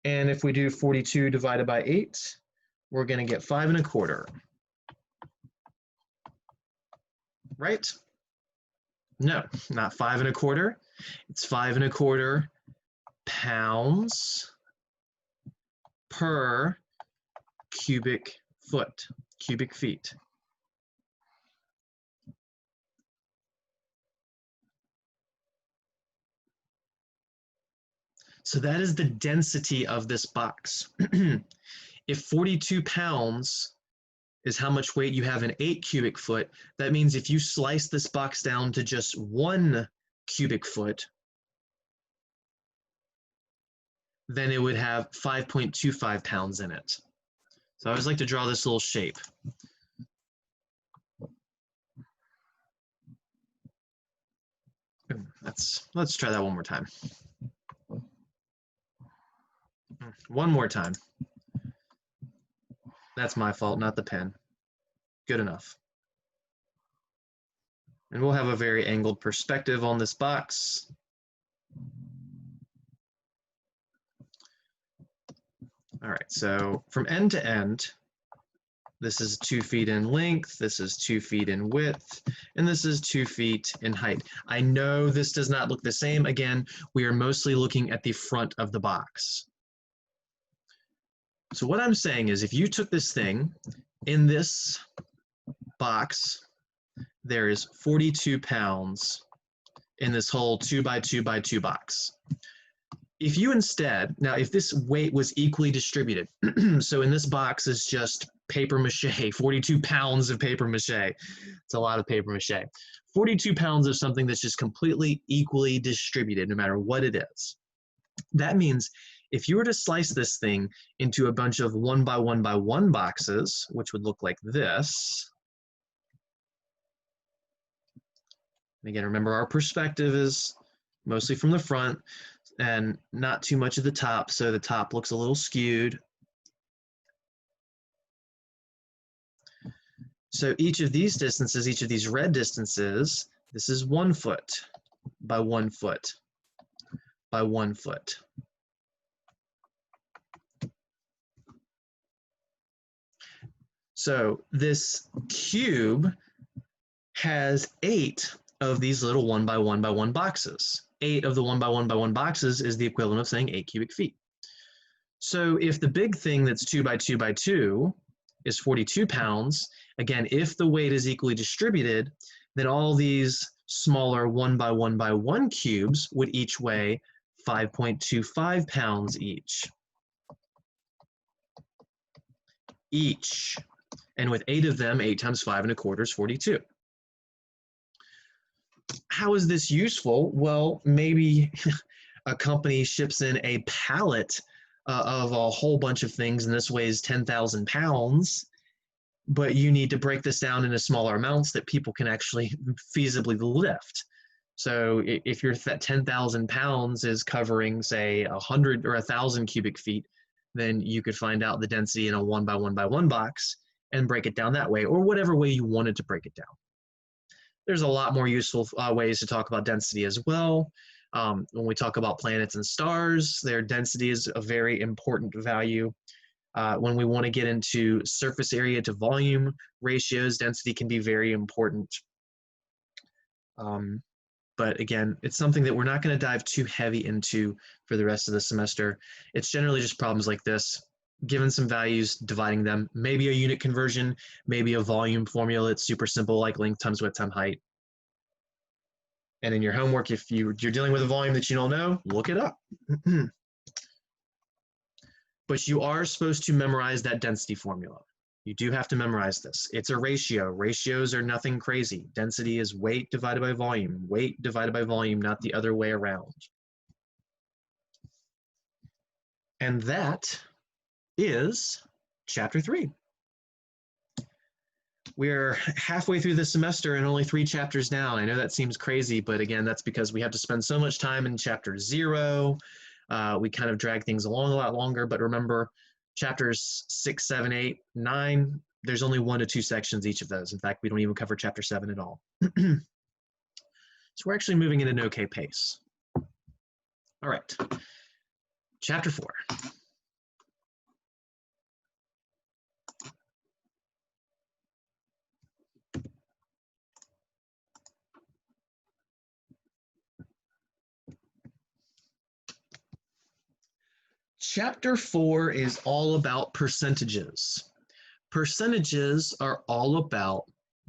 And if we do 42 divided by 8, we're going to get 5 1/4. Right? No, not 5 1/4. It's 5 1/4 pounds per cubic foot, cubic feet. So that is the density of this box. If 42 pounds is how much weight you have in 8 cubic foot, that means if you slice this box down to just 1 cubic foot, then it would have 5.25 pounds in it. So I always like to draw this little shape. Let's try that one more time. One more time. That's my fault, not the pen. Good enough. And we'll have a very angled perspective on this box. All right, so from end to end, this is 2 feet in length, this is 2 feet in width, and this is 2 feet in height. I know this does not look the same. Again, we are mostly looking at the front of the box. So what I'm saying is if you took this thing, in this box, there is 42 pounds in this whole 2 by 2 by 2 box. If you instead, now if this weight was equally distributed, so in this box is just paper mache, 42 pounds of paper mache. It's a lot of paper mache. 42 pounds of something that's just completely equally distributed, no matter what it is. That means if you were to slice this thing into a bunch of 1 by 1 by 1 boxes, which would look like this. And again, remember our perspective is mostly from the front and not too much of the top, so the top looks a little skewed. So each of these distances, each of these red distances, this is 1 foot by 1 foot by 1 foot. So this cube has 8 of these little 1 by 1 by 1 boxes. 8 of the 1 by 1 by 1 boxes is the equivalent of saying 8 cubic feet. So if the big thing that's 2 by 2 by 2 is 42 pounds, again, if the weight is equally distributed, then all these smaller 1 by 1 by 1 cubes would each weigh 5.25 pounds each. And with 8 of them, 8 times 5 1/4 is 42. How is this useful? Well, maybe a company ships in a pallet of a whole bunch of things, and this weighs 10,000 pounds, but you need to break this down into smaller amounts that people can actually feasibly lift. So if that 10,000 pounds is covering, say, 100 or 1,000 cubic feet, then you could find out the density in a 1 by 1 by 1 box and break it down that way, or whatever way you wanted to break it down. There's a lot more useful ways to talk about density as well. When we talk about planets and stars, their density is a very important value. When we want to get into surface area to volume ratios, density can be very important. But again, it's something that we're not going to dive too heavy into for the rest of the semester. It's generally just problems like this, given some values, dividing them, maybe a unit conversion, maybe a volume formula that's super simple, like length times width times height. And in your homework, if you're dealing with a volume that you don't know, look it up. But you are supposed to memorize that density formula. You do have to memorize this. It's a ratio. Ratios are nothing crazy. Density is weight divided by volume. Weight divided by volume, not the other way around. And that is Chapter 3. We're halfway through the semester and only 3 chapters down. I know that seems crazy, but again, that's because we have to spend so much time in Chapter 0. We kind of drag things along a lot longer, but remember, chapters 6, 7, 8, 9, there's only 1 to 2 sections each of those. In fact, we don't even cover Chapter 7 at all. So we're actually moving at an okay pace. All right, Chapter 4. Chapter 4 is all about percentages. Percentages are all about,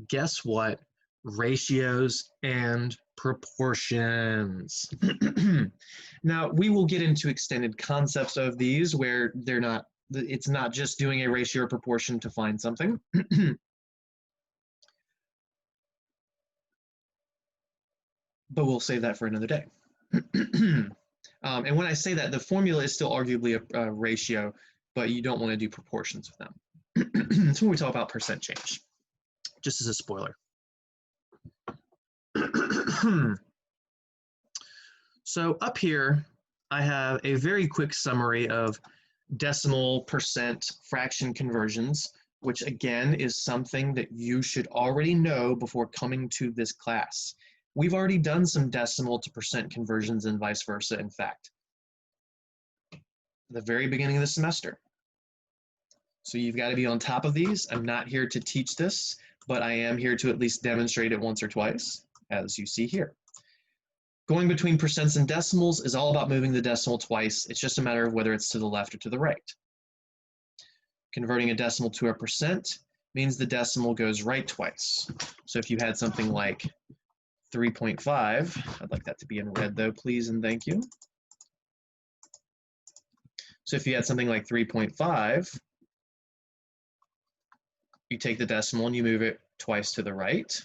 guess what, ratios and proportions. Now, we will get into extended concepts of these where it's not just doing a ratio or proportion to find something. But we'll save that for another day. And when I say that, the formula is still arguably a ratio, but you don't want to do proportions with them. It's when we talk about percent change, just as a spoiler. So up here, I have a very quick summary of decimal, percent, fraction conversions, which again is something that you should already know before coming to this class. We've already done some decimal to percent conversions and vice versa, in fact, the very beginning of the semester. So you've got to be on top of these. I'm not here to teach this, but I am here to at least demonstrate it once or twice, as you see here. Going between percents and decimals is all about moving the decimal twice. It's just a matter of whether it's to the left or to the right. Converting a decimal to a percent means the decimal goes right twice. So if you had something like 3.5, I'd like that to be in red though, please and thank you. So if you had something like 3.5, you take the decimal and you move it twice to the right.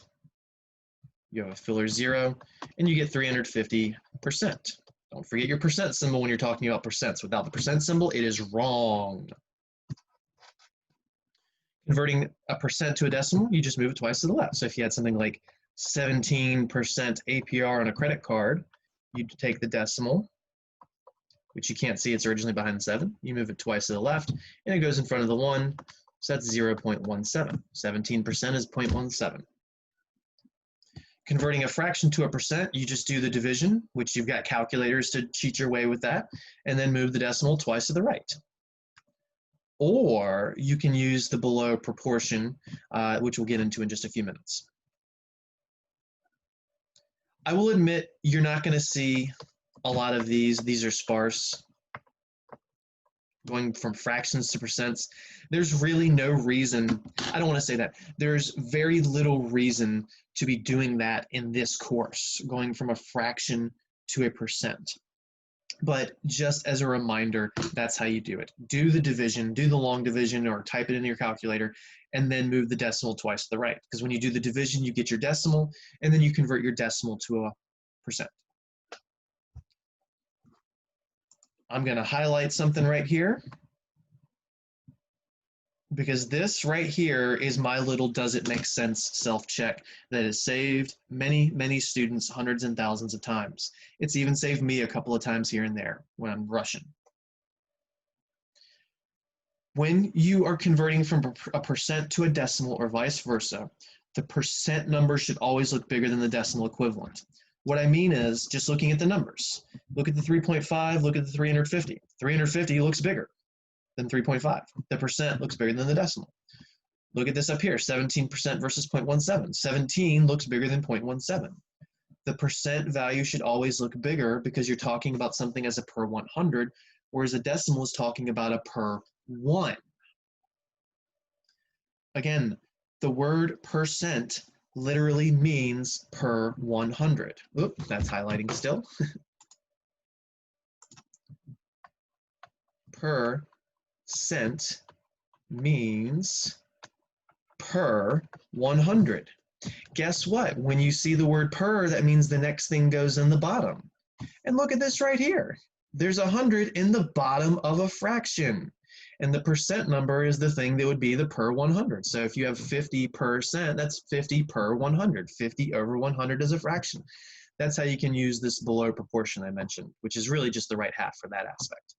You have a filler 0, and you get 350%. Don't forget your percent symbol when you're talking about percents. Without the percent symbol, it is wrong. Converting a percent to a decimal, you just move it twice to the left. So if you had something like 17% APR on a credit card, you take the decimal, which you can't see, it's originally behind the 7. You move it twice to the left, and it goes in front of the 1, so that's 0.17. 17% is 0.17. Converting a fraction to a percent, you just do the division, which you've got calculators to cheat your way with that, and then move the decimal twice to the right. Or you can use the below proportion, which we'll get into in just a few minutes. I will admit you're not going to see a lot of these. These are sparse. Going from fractions to percents, there's really no reason, I don't want to say that, there's very little reason to be doing that in this course, going from a fraction to a percent. But just as a reminder, that's how you do it. Do the division, do the long division, or type it into your calculator, and then move the decimal twice to the right. Because when you do the division, you get your decimal, and then you convert your decimal to a percent. I'm going to highlight something right here, because this right here is my little does it make sense self-check that has saved many, many students hundreds and thousands of times. It's even saved me a couple of times here and there when I'm rushing. When you are converting from a percent to a decimal or vice versa, the percent number should always look bigger than the decimal equivalent. What I mean is just looking at the numbers. Look at the 3.5, look at the 350. 350 looks bigger than 3.5. The percent looks bigger than the decimal. Look at this up here, 17% versus 0.17. 17 looks bigger than 0.17. The percent value should always look bigger because you're talking about something as a per 100, whereas a decimal is talking about a per 1. Again, the word percent literally means per 100. Oop, that's highlighting still. Percent means per 100. Guess what? When you see the word per, that means the next thing goes in the bottom. And look at this right here. There's 100 in the bottom of a fraction. And the percent number is the thing that would be the per 100. So if you have 50%, that's 50 per 100. 50 over 100 is a fraction. That's how you can use this below proportion I mentioned, which is really just the right half for that aspect.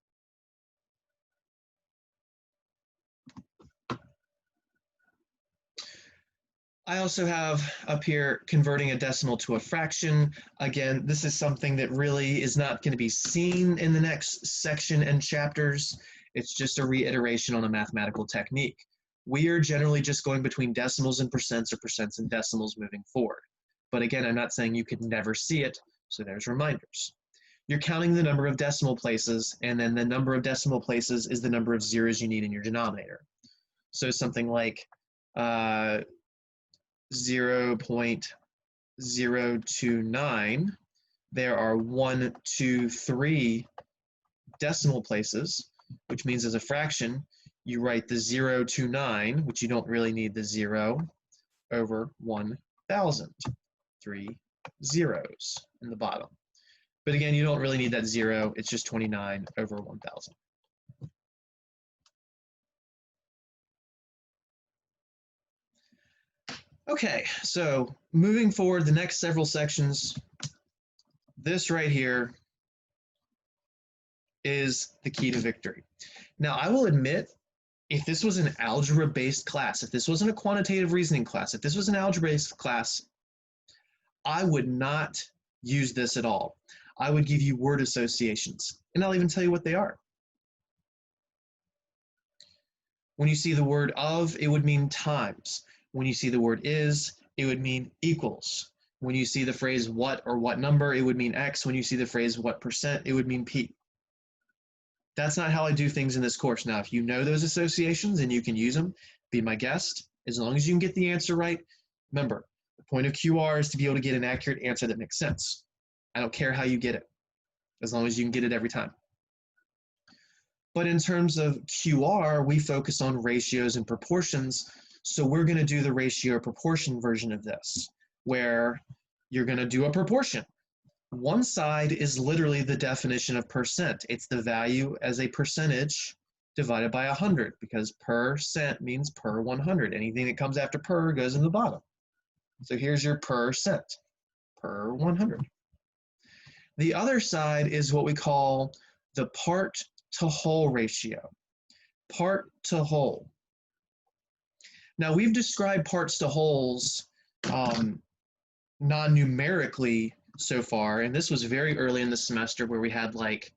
I also have up here converting a decimal to a fraction. Again, this is something that really is not going to be seen in the next section and chapters. It's just a reiteration on a mathematical technique. We are generally just going between decimals and percents or percents and decimals moving forward. But again, I'm not saying you could never see it, so there's reminders. You're counting the number of decimal places, and then the number of decimal places is the number of zeros you need in your denominator. So something like 0.001 0 to 9, there are 1, 2, 3 decimal places, which means as a fraction, you write the 0 to 9, which you don't really need the 0, over 1,000. 3 zeros in the bottom. But again, you don't really need that 0. It's just 29 over 1,000. Okay, so moving forward, the next several sections, this right here is the key to victory. Now, I will admit, if this was an algebra-based class, if this wasn't a quantitative reasoning class, if this was an algebra-based class, I would not use this at all. I would give you word associations, and I'll even tell you what they are. When you see the word of, it would mean times. When you see the word is, it would mean equals. When you see the phrase what or what number, it would mean X. When you see the phrase what percent, it would mean P. That's not how I do things in this course. Now, if you know those associations and you can use them, be my guest. As long as you can get the answer right, remember, the point of QR is to be able to get an accurate answer that makes sense. I don't care how you get it, as long as you can get it every time. But in terms of QR, we focus on ratios and proportions. So we're going to do the ratio or proportion version of this, where you're going to do a proportion. One side is literally the definition of percent. It's the value as a percentage divided by 100, because percent means per 100. Anything that comes after per goes in the bottom. So here's your percent, per 100. The other side is what we call the part to whole ratio. Part to whole. Now, we've described parts to wholes non-numerically so far, and this was very early in the semester where we had like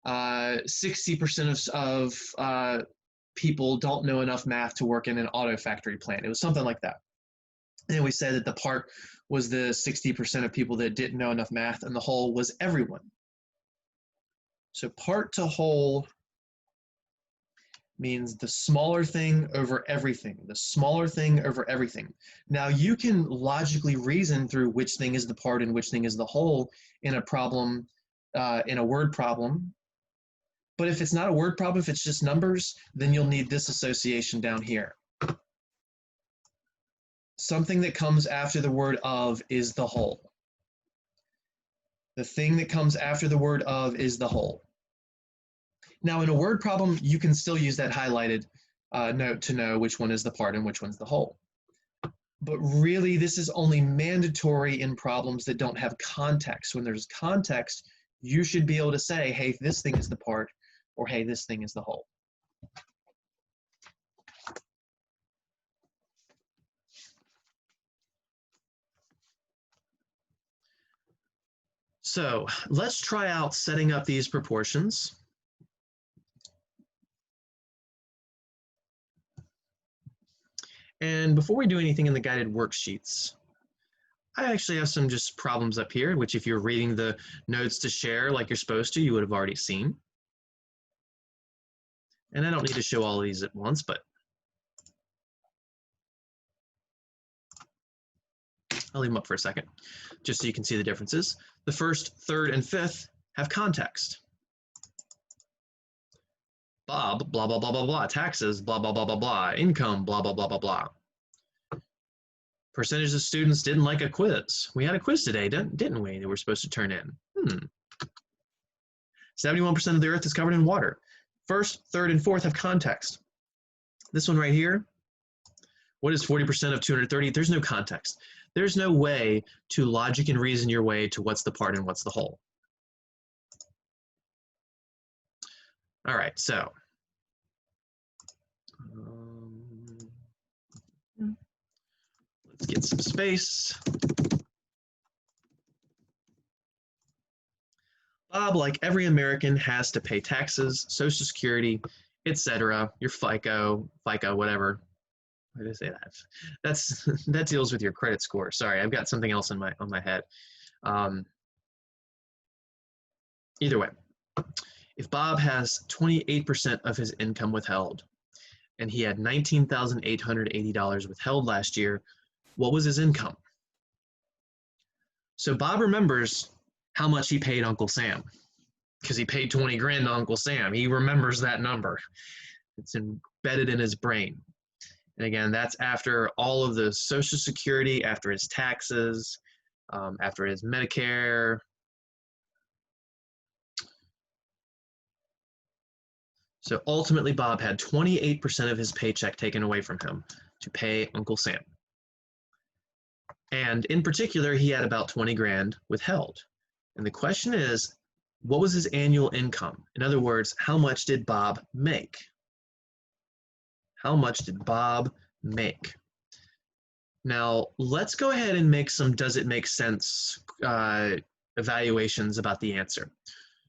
60% of people don't know enough math to work in an auto factory plant. It was something like that. And we said that the part was the 60% of people that didn't know enough math, and the whole was everyone. So part to whole means the smaller thing over everything, the smaller thing over everything. Now, you can logically reason through which thing is the part and which thing is the whole in a problem, in a word problem. But if it's not a word problem, if it's just numbers, then you'll need this association down here. Something that comes after the word of is the whole. The thing that comes after the word of is the whole. Now, in a word problem, you can still use that highlighted note to know which one is the part and which one's the whole. But really, this is only mandatory in problems that don't have context. When there's context, you should be able to say, hey, this thing is the part, or hey, this thing is the whole. So let's try out setting up these proportions. And before we do anything in the guided worksheets, I actually have some just problems up here, which if you're reading the notes to share like you're supposed to, you would have already seen. And I don't need to show all of these at once, but I'll leave them up for a second, just so you can see the differences. The first, third, and fifth have context. Bob, blah, blah, blah, blah, blah. Taxes, blah, blah, blah, blah, blah. Income, blah, blah, blah, blah, blah. Percentage of students didn't like a quiz. We had a quiz today, didn't we, that we're supposed to turn in? 71% of the earth is covered in water. First, third, and fourth have context. This one right here, what is 40% of 230? There's no context. There's no way to logic and reason your way to what's the part and what's the whole. All right, so let's get some space. Bob, like every American, has to pay taxes, Social Security, etc. Your FICO, whatever. Why did I say that? That deals with your credit score. Sorry, I've got something else on my head. Either way, if Bob has 28% of his income withheld, and he had $19,880 withheld last year, what was his income? So Bob remembers how much he paid Uncle Sam because he paid 20 grand to Uncle Sam. He remembers that number. It's embedded in his brain. And again, that's after all of the Social Security, after his taxes, after his Medicare. So ultimately, Bob had 28% of his paycheck taken away from him to pay Uncle Sam. And in particular, he had about 20 grand withheld. And the question is, what was his annual income? In other words, how much did Bob make? How much did Bob make? Now, let's go ahead and make some does it make sense evaluations about the answer.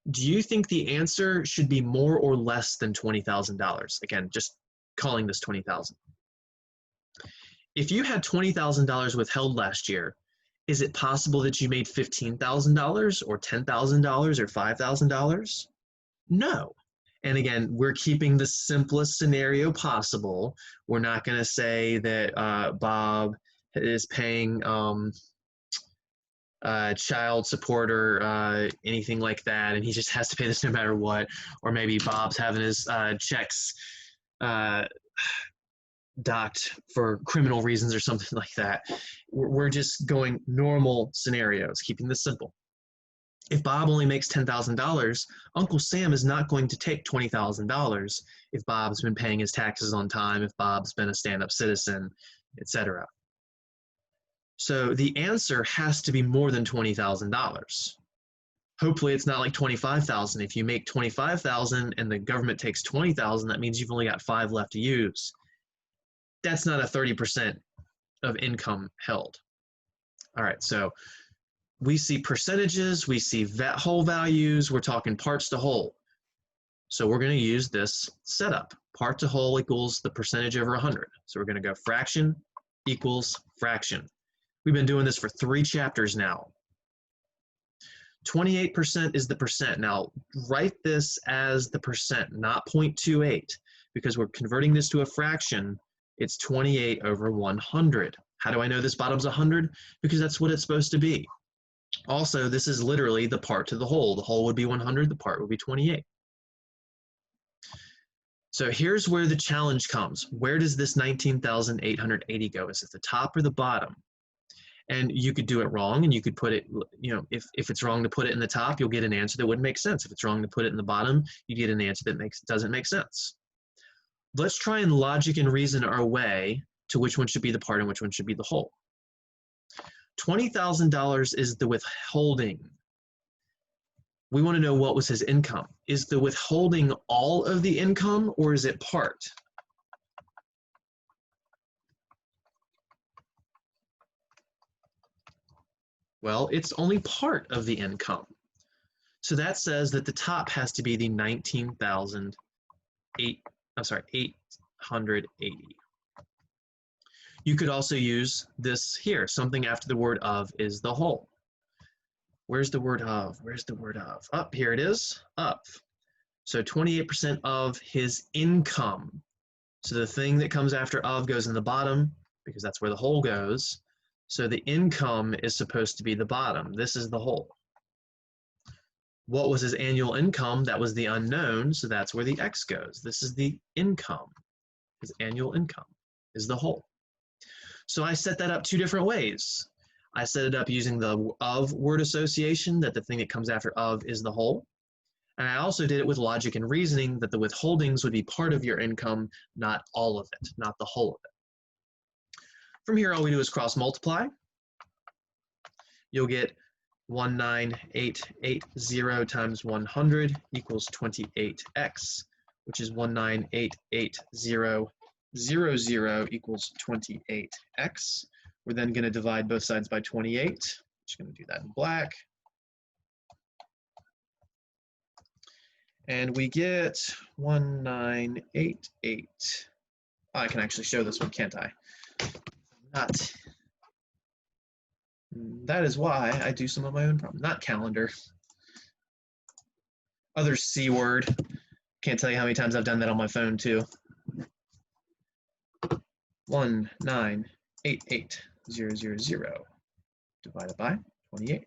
Do you think the answer should be more or less than $20,000? Again, just calling this $20,000. If you had $20,000 withheld last year, is it possible that you made $15,000 or $10,000 or $5,000? No. And again, we're keeping the simplest scenario possible. We're not going to say that Bob is paying child support or anything like that, and he just has to pay this no matter what. Or maybe Bob's having his checks docked for criminal reasons or something like that. We're just going normal scenarios, keeping this simple. If Bob only makes $10,000, Uncle Sam is not going to take $20,000 if Bob's been paying his taxes on time, if Bob's been a stand-up citizen, etc. So the answer has to be more than $20,000. Hopefully it's not like $25,000. If you make $25,000 and the government takes $20,000, that means you've only got $5,000 left to use. That's not a 30% of income held. All right, so we see percentages, we see whole values, we're talking parts to whole. So we're going to use this setup. Part to whole equals the percentage over 100. So we're going to go fraction equals fraction. We've been doing this for 3 chapters now. 28% is the percent. Now, write this as the percent, not 0.28, because we're converting this to a fraction. It's 28 over 100. How do I know this bottom's 100? Because that's what it's supposed to be. Also, this is literally the part to the whole. The whole would be 100, the part would be 28. So here's where the challenge comes. Where does this 19,880 go? Is it the top or the bottom? And you could do it wrong, and you could put it, you know, if it's wrong to put it in the top, you'll get an answer that wouldn't make sense. If it's wrong to put it in the bottom, you get an answer that doesn't make sense. Let's try and logic and reason our way to which one should be the part and which one should be the whole. $20,000 is the withholding. We want to know what was his income. Is the withholding all of the income, or is it part? Well, it's only part of the income. So that says that the top has to be the 880. You could also use this here. Something after the word of is the whole. Where's the word of? Where's the word of? Up, here it is, of. So 28% of his income. So the thing that comes after of goes in the bottom because that's where the whole goes. So the income is supposed to be the bottom. This is the whole. What was his annual income? That was the unknown, so that's where the X goes. This is the income. His annual income is the whole. So I set that up 2 different ways. I set it up using the of word association, that the thing that comes after of is the whole. And I also did it with logic and reasoning, that the withholdings would be part of your income, not all of it, not the whole of it. From here, all we do is cross multiply. You'll get 19880 times 100 equals 28x, which is 1988000 equals 28x. We're then going to divide both sides by 28. Just going to do that in black. And we get 1988. Oh, I can actually show this one, can't I? Not. That is why I do some of my own problems. Not calendar. Other C word. Can't tell you how many times I've done that on my phone too. 1988000 divided by 28.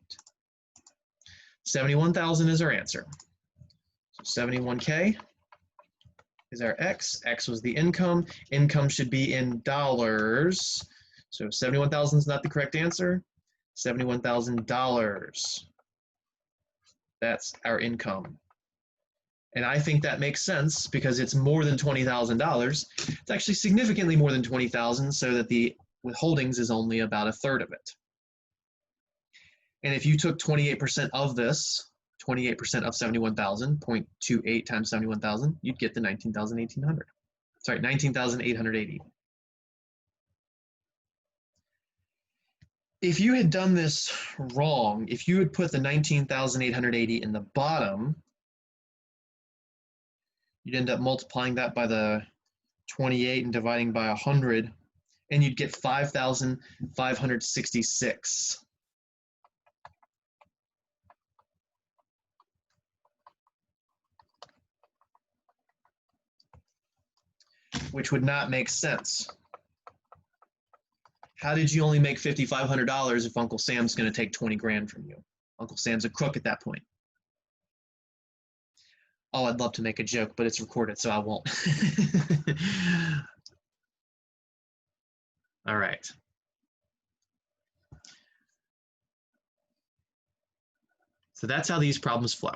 71,000 is our answer. So 71K is our X. X was the income. Income should be in dollars. So 71,000 is not the correct answer. $71,000. That's our income. And I think that makes sense because it's more than $20,000. It's actually significantly more than 20,000, so that the withholdings is only about a third of it. And if you took 28% of this, 28% of 71,000, 0.28 times 71,000, you'd get the 19,800. Sorry, 19,880. If you had done this wrong, if you had put the 19,880 in the bottom, you'd end up multiplying that by the 28 and dividing by 100, and you'd get 5,566. Which would not make sense. How did you only make $5,500 if Uncle Sam's going to take 20 grand from you? Uncle Sam's a crook at that point. Oh, I'd love to make a joke, but it's recorded, so I won't. All right. So that's how these problems flow.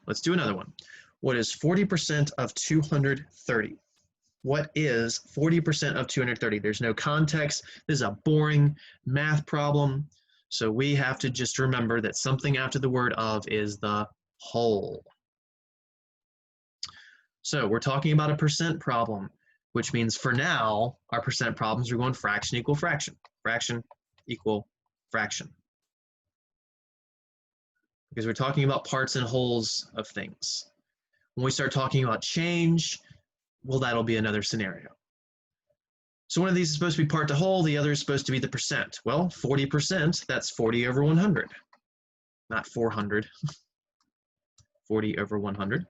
Let's do another one. What is 40% of 230? What is 40% of 230? There's no context. This is a boring math problem. So we have to just remember that something after the word of is the whole. So we're talking about a percent problem, which means for now, our percent problems are going fraction equal fraction, fraction equal fraction. Because we're talking about parts and wholes of things. When we start talking about change, well, that'll be another scenario. So one of these is supposed to be part to whole, the other is supposed to be the percent. Well, 40%, that's 40 over 100, not 400. 40 over 100.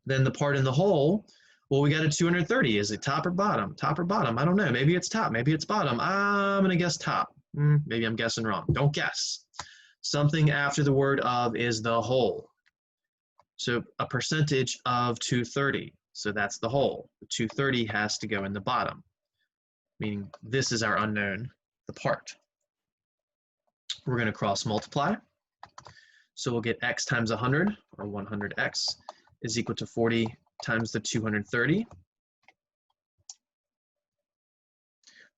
Then the part in the whole, well, we got a 230. Is it top or bottom? Top or bottom? I don't know. Maybe it's top, maybe it's bottom. I'm going to guess top. Maybe I'm guessing wrong. Don't guess. Something after the word of is the whole. So a percentage of 230. So that's the whole. The 230 has to go in the bottom, meaning this is our unknown, the part. We're going to cross multiply. So we'll get x times 100, or 100x, is equal to 40 times the 230.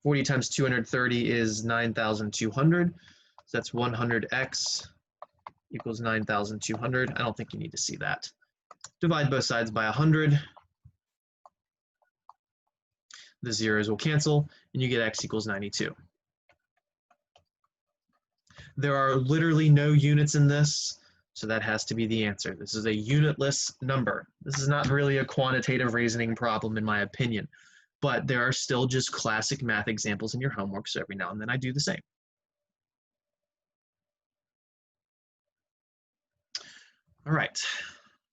40 times 230 is 9,200. So that's 100x equals 9,200. I don't think you need to see that. Divide both sides by 100. The zeros will cancel, and you get x equals 92. There are literally no units in this, so that has to be the answer. This is a unitless number. This is not really a quantitative reasoning problem, in my opinion, but there are still just classic math examples in your homework, so every now and then I do the same. All right,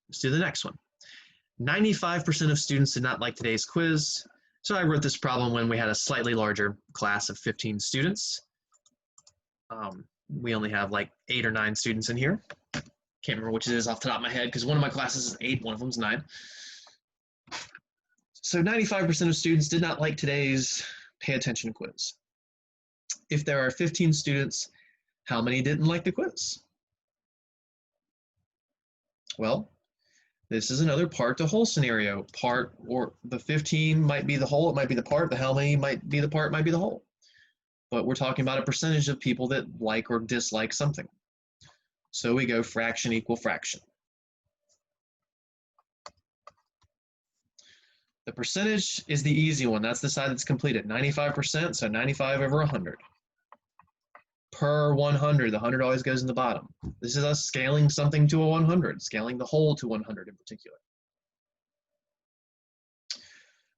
let's do the next one. 95% of students did not like today's quiz. So I wrote this problem when we had a slightly larger class of 15 students. We only have like 8 or 9 students in here. Can't remember which it is off the top of my head because one of my classes is 8, one of them is 9. So 95% of students did not like today's pay attention quiz. If there are 15 students, how many didn't like the quiz? Well, this is another part to whole scenario. Part, or the 15 might be the whole, it might be the part, the how many might be the part, might be the whole. But we're talking about a percentage of people that like or dislike something. So we go fraction equal fraction. The percentage is the easy one. That's the side that's completed. 95%, so 95 over 100. Per 100, the 100 always goes in the bottom. This is us scaling something to a 100, scaling the whole to 100 in particular.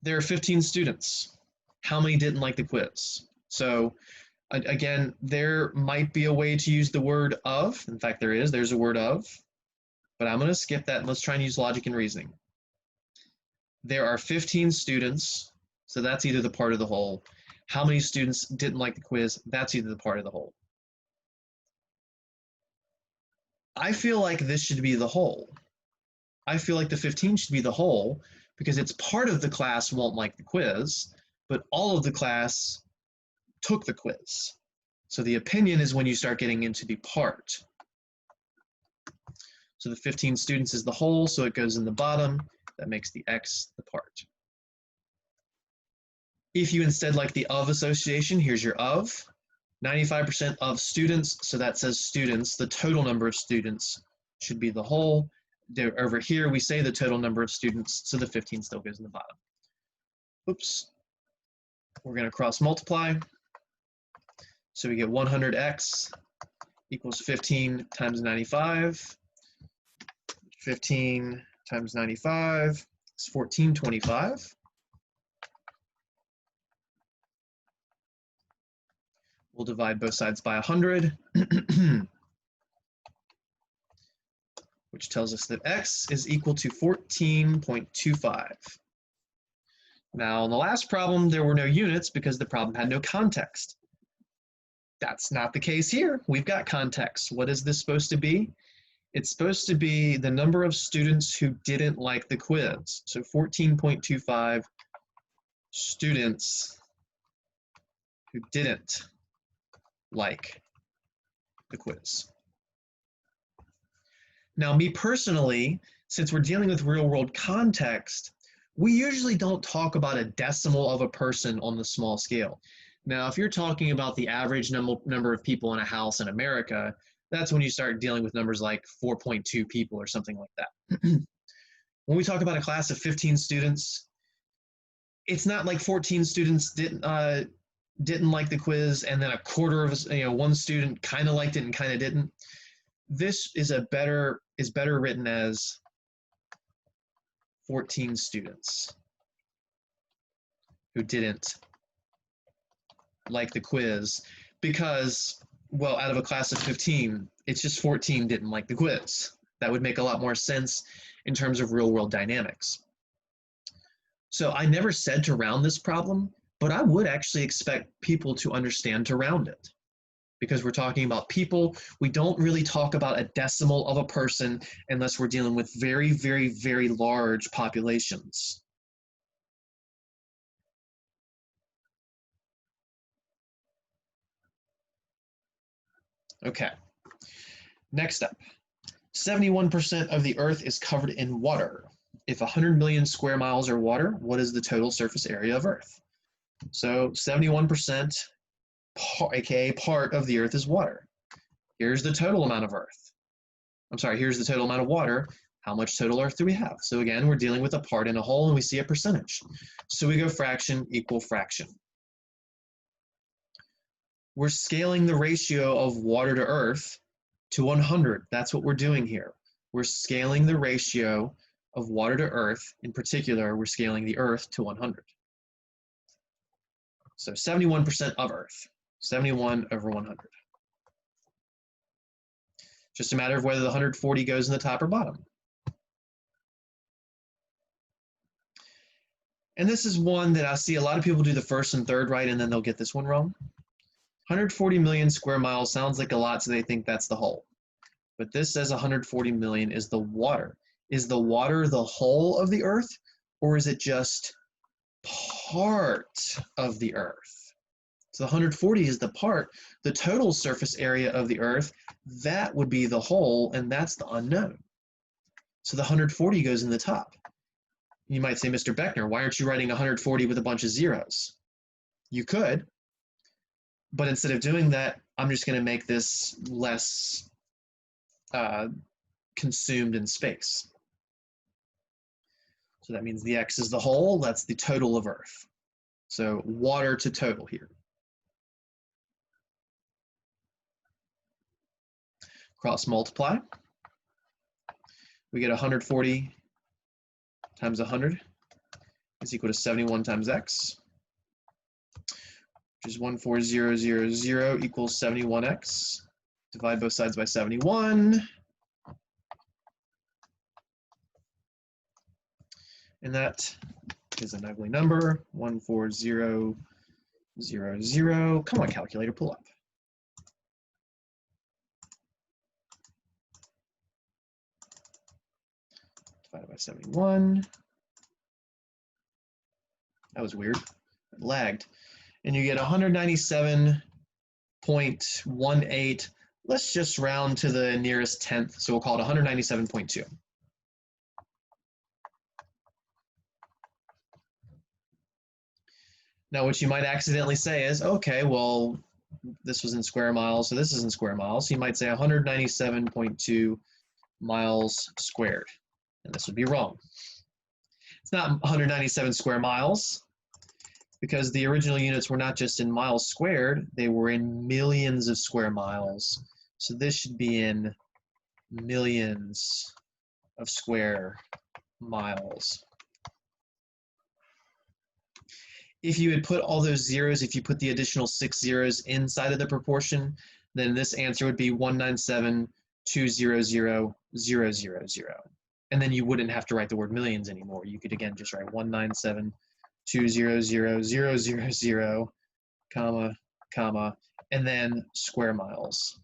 There are 15 students. How many didn't like the quiz? So again, there might be a way to use the word of. In fact, there's a word of, but I'm going to skip that and let's try and use logic and reasoning. There are 15 students, so that's either the part of the whole. How many students didn't like the quiz? That's either the part of the whole. I feel like this should be the whole. I feel like the 15 should be the whole because it's part of the class won't like the quiz, but all of the class took the quiz. So the opinion is when you start getting into the part. So the 15 students is the whole, so it goes in the bottom. That makes the X the part. If you instead like the of association, here's your of. 95% of students, so that says students. The total number of students should be the whole. Over here, we say the total number of students, so the 15 still goes in the bottom. Oops. We're going to cross multiply. So we get 100x equals 15 times 95. 15 times 95 is 1425. We'll divide both sides by 100, which tells us that x is equal to 14.25. Now, in the last problem, there were no units because the problem had no context. That's not the case here. We've got context. What is this supposed to be? It's supposed to be the number of students who didn't like the quiz. So 14.25 students who didn't like the quiz. Now, me personally, since we're dealing with real-world context, we usually don't talk about a decimal of a person on the small scale. Now, if you're talking about the average number of people in a house in America, that's when you start dealing with numbers like 4.2 people or something like that. When we talk about a class of 15 students, it's not like 14 students didn't like the quiz and then a quarter of one student kind of liked it and kind of didn't. This is better written as 14 students who didn't like the quiz because, well, out of a class of 15, it's just 14 didn't like the quiz. That would make a lot more sense in terms of real-world dynamics. So I never said to round this problem, but I would actually expect people to understand to round it. Because we're talking about people, we don't really talk about a decimal of a person unless we're dealing with very, very, very large populations. Okay, next up. 71% of the Earth is covered in water. If 100 million square miles are water, what is the total surface area of Earth? So 71%, aka part of the Earth, is water. Here's the total amount of Earth. I'm sorry, here's the total amount of water. How much total Earth do we have? So again, we're dealing with a part and a whole, and we see a percentage. So we go fraction equal fraction. We're scaling the ratio of water to Earth to 100. That's what we're doing here. We're scaling the ratio of water to Earth. In particular, we're scaling the Earth to 100. So 71% of Earth, 71 over 100. Just a matter of whether the 140 goes in the top or bottom. And this is one that I see a lot of people do the first and third right, and then they'll get this one wrong. 140 million square miles sounds like a lot, so they think that's the whole. But this says 140 million is the water. Is the water the whole of the Earth, or is it just part of the Earth? So the 140 is the part. The total surface area of the Earth, that would be the whole, and that's the unknown. So the 140 goes in the top. You might say, Mr. Beckner, why aren't you writing 140 with a bunch of zeros? You could, but instead of doing that, I'm just going to make this less consumed in space. So that means the X is the whole, that's the total of Earth. So water to total here. Cross multiply. We get 140 times 100 is equal to 71 times X, which is 14000 equals 71X. Divide both sides by 71. And that is an ugly number, 14000. Come on, calculator, pull up. divided by 71. That was weird. It lagged. And you get 197.18. Let's just round to the nearest tenth. So we'll call it 197.2. Now, what you might accidentally say is, okay, well, this was in square miles, so this is in square miles. So you might say 197.2 miles squared. And this would be wrong. It's not 197 square miles, because the original units were not just in miles squared, they were in millions of square miles. So this should be in millions of square miles. If you had put all those zeros, if you put the additional 6 zeros inside of the proportion, then this answer would be 197,200,000. And then you wouldn't have to write the word millions anymore. You could again just write 197,200,000, comma, comma, and then square miles.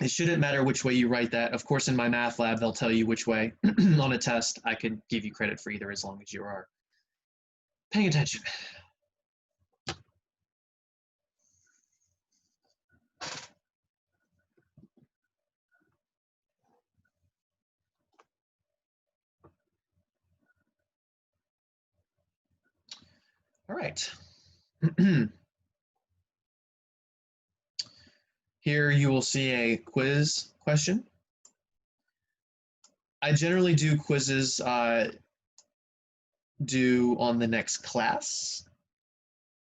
It shouldn't matter which way you write that. Of course, in my math lab, they'll tell you which way. On a test, I could give you credit for either as long as you are paying attention. All right. Here you will see a quiz question. I generally do quizzes due on the next class.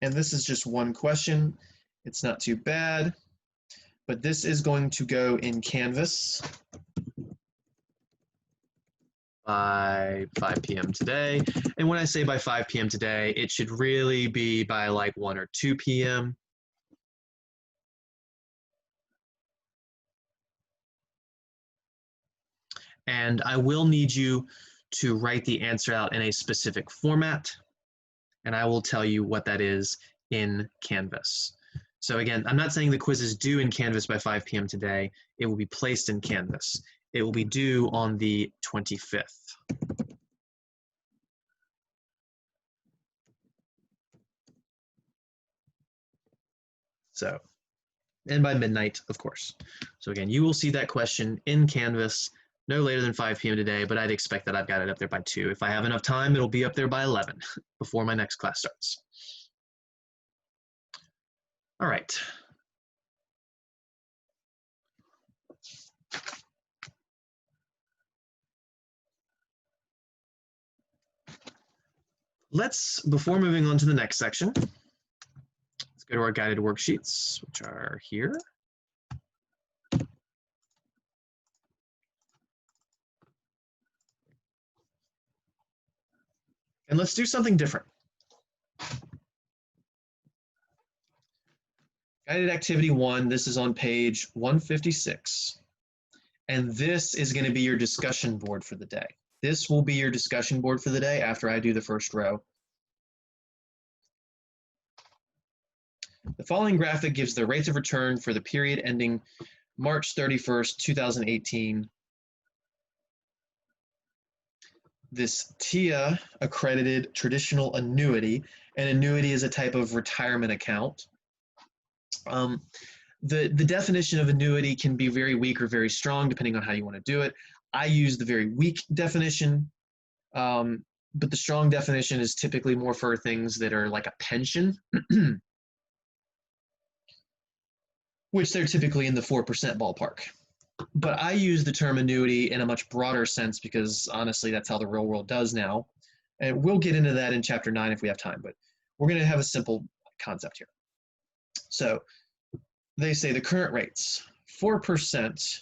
And this is just one question. It's not too bad, but this is going to go in Canvas by 5 p.m. today. And when I say by 5 p.m. today, it should really be by like 1 or 2 p.m. And I will need you to write the answer out in a specific format, and I will tell you what that is in Canvas. So again, I'm not saying the quiz is due in Canvas by 5 p.m. today. It will be placed in Canvas. It will be due on the 25th. So, and by midnight, of course. So again, you will see that question in Canvas no later than 5 p.m. today, but I'd expect that I've got it up there by 2. If I have enough time, it'll be up there by 11 before my next class starts. All right. Before moving on to the next section, let's go to our guided worksheets, which are here. And let's do something different. Guided activity 1, this is on page 156. And this is going to be your discussion board for the day. This will be your discussion board for the day after I do the first row. The following graphic gives the rates of return for the period ending March 31st, 2018. This TIA accredited traditional annuity. An annuity is a type of retirement account. The definition of annuity can be very weak or very strong depending on how you want to do it. I use the very weak definition, but the strong definition is typically more for things that are like a pension, which they're typically in the 4% ballpark. But I use the term annuity in a much broader sense because honestly, that's how the real world does now. And we'll get into that in chapter 9 if we have time, but we're going to have a simple concept here. So they say the current rates, 4%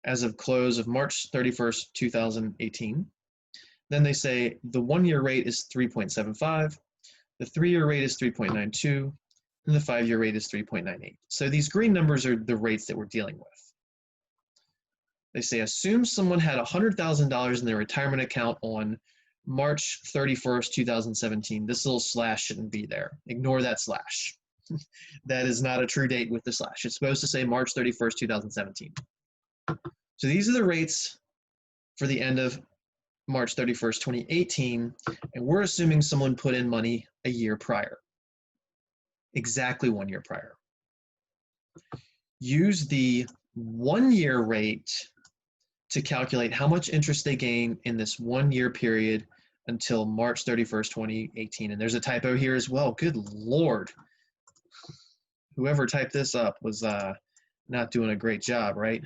as of close of March 31st, 2018. Then they say the 1-year rate is 3.75, the 3-year rate is 3.92, and the 5-year rate is 3.98. So these green numbers are the rates that we're dealing with. They say assume someone had $100,000 in their retirement account on March 31st, 2017. This little slash shouldn't be there. Ignore that slash. That is not a true date with the slash. It's supposed to say March 31st, 2017. So these are the rates for the end of March 31st, 2018, and we're assuming someone put in money a year prior, exactly 1 year prior. Use the 1 year rate to calculate how much interest they gain in this 1 year period until March 31st, 2018. And there's a typo here as well. Good Lord. Whoever typed this up was not doing a great job, right?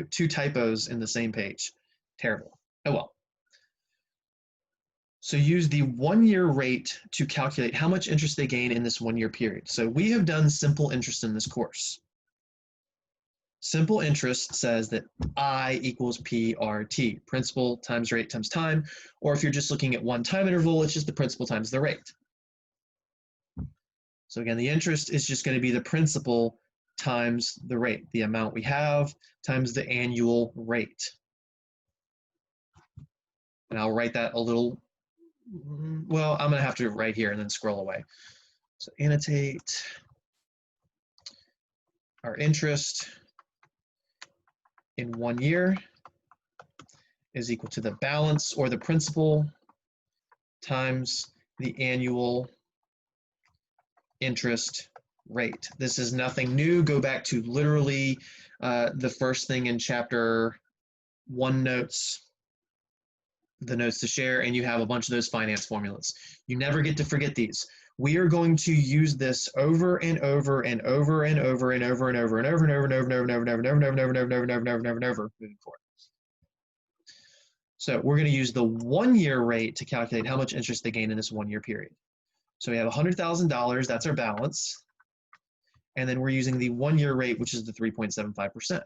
Two typos in the same page. Terrible. Oh well. So use the 1 year rate to calculate how much interest they gain in this 1 year period. So we have done simple interest in this course. Simple interest says that I equals PRT, principal times rate times time, or if you're just looking at one time interval, it's just the principal times the rate. So again, the interest is just going to be the principal times the rate, the amount we have times the annual rate. And I'll write that a little, well, I'm going to have to write here and then scroll away. So annotate our interest in 1 year is equal to the balance or the principal times the annual interest rate. This is nothing new. Go back to literally the first thing in chapter 1 notes, the notes to share, and you have a bunch of those finance formulas. You never get to forget these. We are going to use this over and over and over and over and over and over and over and over and over and over and over and over and over and over and over and over and over and over and over moving forward. So we're going to use the 1 year rate to calculate how much interest they gain in this 1 year period. So we have $100,000, that's our balance. And then we're using the 1 year rate, which is the 3.75%.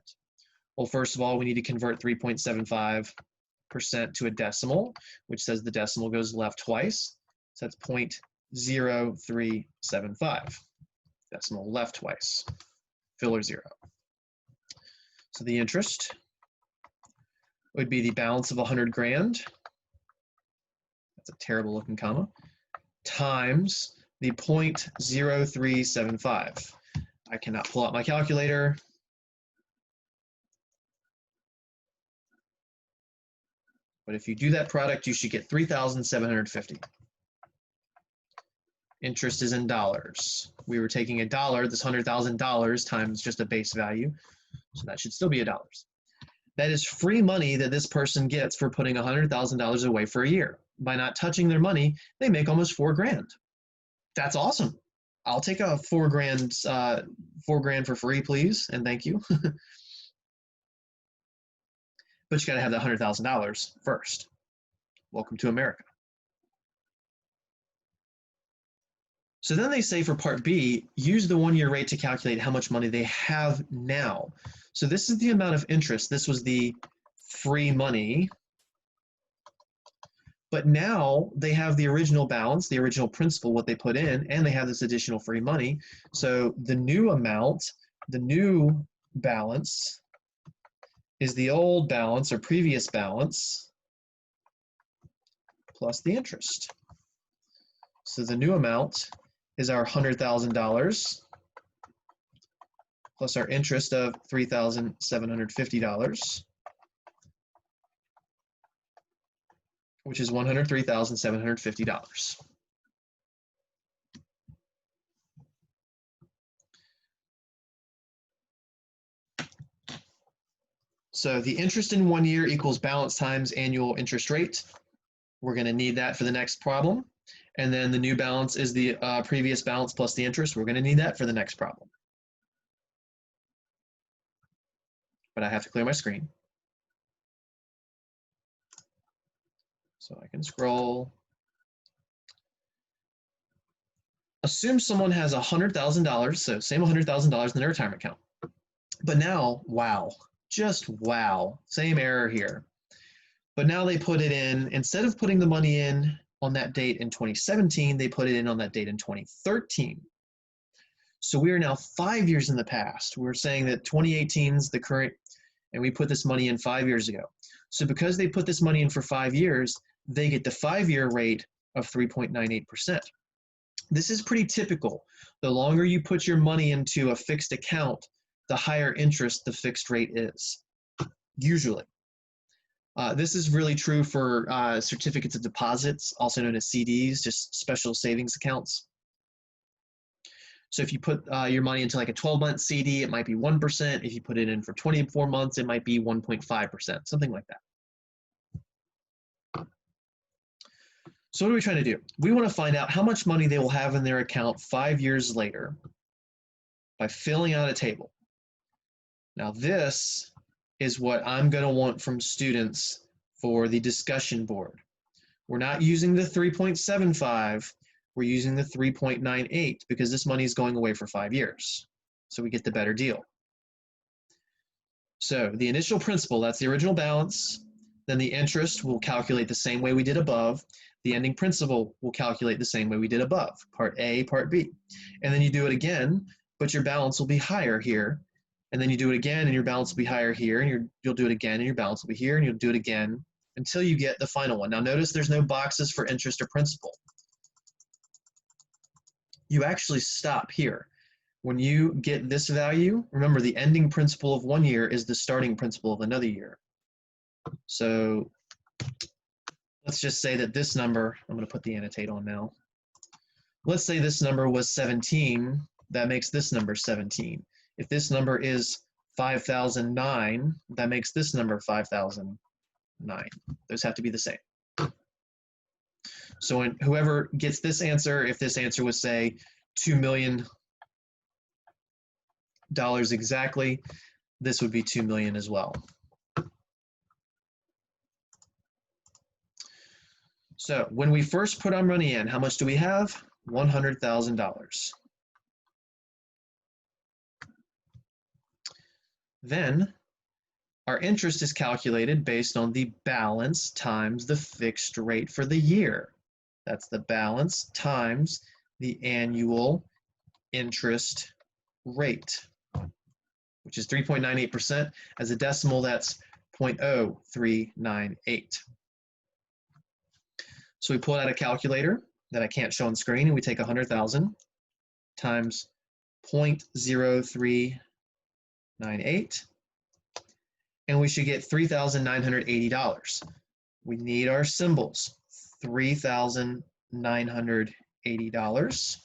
Well, first of all, we need to convert 3.75% to a decimal, which says the decimal goes left twice. So that's 0.0375. Decimal left twice, filler 0. So the interest would be the balance of 100 grand. That's a terrible looking comma. Times the 0.0375. I cannot pull out my calculator. But if you do that product, you should get 3,750. Interest is in dollars. We were taking a dollar, this $100,000 times just a base value. So that should still be $1. That is free money that this person gets for putting $100,000 away for a year. By not touching their money, they make almost 4 grand. That's awesome. I'll take a 4 grand for free, please, and thank you. But you got to have the $100,000 first. Welcome to America. So then they say for part B, use the 1 year rate to calculate how much money they have now. So this is the amount of interest. This was the free money. But now they have the original balance, the original principal, what they put in, and they have this additional free money. So the new amount, the new balance, is the old balance or previous balance plus the interest. So the new amount is our $100,000 plus our interest of $3,750, which is $103,750. So the interest in 1 year equals balance times annual interest rate. We're going to need that for the next problem. And then the new balance is the previous balance plus the interest. We're going to need that for the next problem. But I have to clear my screen. So I can scroll. Assume someone has $100,000, so same $100,000 in their retirement account. But now, wow, just wow, same error here. But now they put it in, instead of putting the money in on that date in 2017, they put it in on that date in 2013. So we are now 5 years in the past. We're saying that 2018 is the current, and we put this money in 5 years ago. So because they put this money in for 5 years, they get the 5-year rate of 3.98%. This is pretty typical. The longer you put your money into a fixed account, the higher interest the fixed rate is. usually. This is really true for certificates of deposits, also known as CDs, just special savings accounts. So if you put your money into like a 12-month CD, it might be 1%. If you put it in for 24 months, it might be 1.5%, something like that. So what are we trying to do? We want to find out how much money they will have in their account 5 years later by filling out a table. Now this is what I'm going to want from students for the discussion board. We're not using the 3.75, we're using the 3.98 because this money is going away for 5 years. So we get the better deal. So the initial principal, that's the original balance. Then the interest we'll calculate the same way we did above. The ending principal will calculate the same way we did above, part A, part B. And then you do it again, but your balance will be higher here. And then you do it again and your balance will be higher here, and you'll do it again and your balance will be here, and you'll do it again until you get the final one. Now notice there's no boxes for interest or principal. You actually stop here. When you get this value, remember the ending principal of 1 year is the starting principal of another year. So let's just say that this number, I'm going to put the annotate on now. Let's say this number was 17, that makes this number 17. If this number is 5,009, that makes this number 5,009. Those have to be the same. So when whoever gets this answer, if this answer was say $2 million exactly, this would be 2 million as well. So when we first put our money in, how much do we have? $100,000. Then our interest is calculated based on the balance times the fixed rate for the year. That's the balance times the annual interest rate, which is 3.98%. As a decimal, that's 0.0398. So we pull out a calculator that I can't show on screen, and we take 100,000 times 0.0398, and we should get $3,980. We need our symbols. $3,980.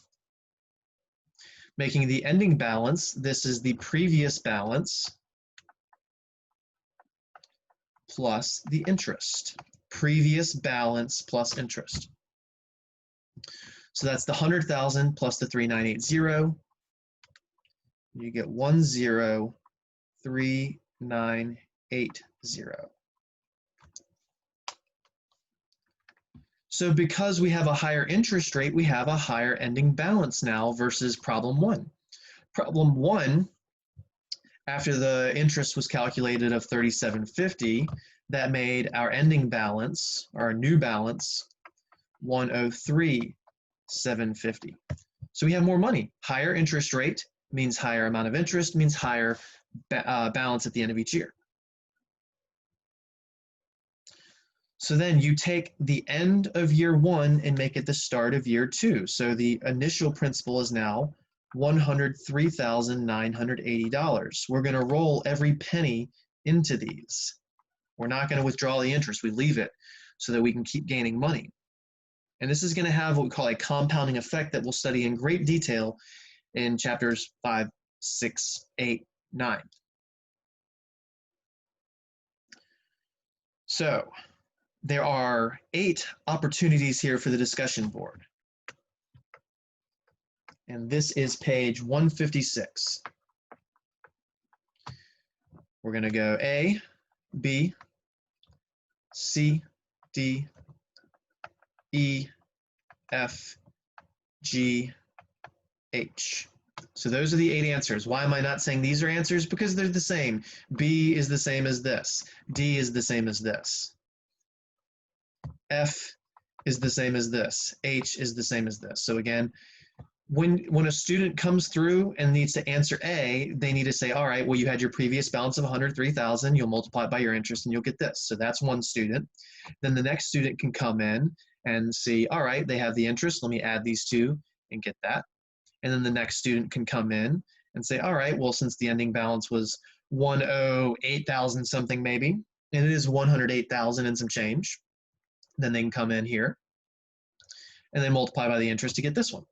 Making the ending balance, this is the previous balance plus the interest. Previous balance plus interest. So that's the 100,000 plus the 3,980. You get 103,980. So because we have a higher interest rate, we have a higher ending balance now versus problem 1. Problem 1, after the interest was calculated of 3,750, that made our ending balance, our new balance, 103,750. So we have more money. Higher interest rate means higher amount of interest, means higher balance at the end of each year. So then you take the end of year 1 and make it the start of year 2. So the initial principal is now $103,980. We're going to roll every penny into these. We're not going to withdraw the interest. We leave it so that we can keep gaining money. And this is going to have what we call a compounding effect that we'll study in great detail in chapters 5, 6, 8, 9. So there are 8 opportunities here for the discussion board. And this is page 156. We're going to go A, B, C, D, E, F, G, H. So those are the 8 answers. Why am I not saying these are answers? Because they're the same. B is the same as this. D is the same as this. F is the same as this. H is the same as this. So again, when a student comes through and needs to answer A, they need to say, all right, well, you had your previous balance of 103,000. You'll multiply it by your interest and you'll get this. So that's one student. Then the next student can come in and see, all right, they have the interest. Let me add these two and get that. And then the next student can come in and say, all right, well, since the ending balance was 108,000 something maybe, and it is 108,000 and some change. Then they can come in here and then multiply by the interest to get this one.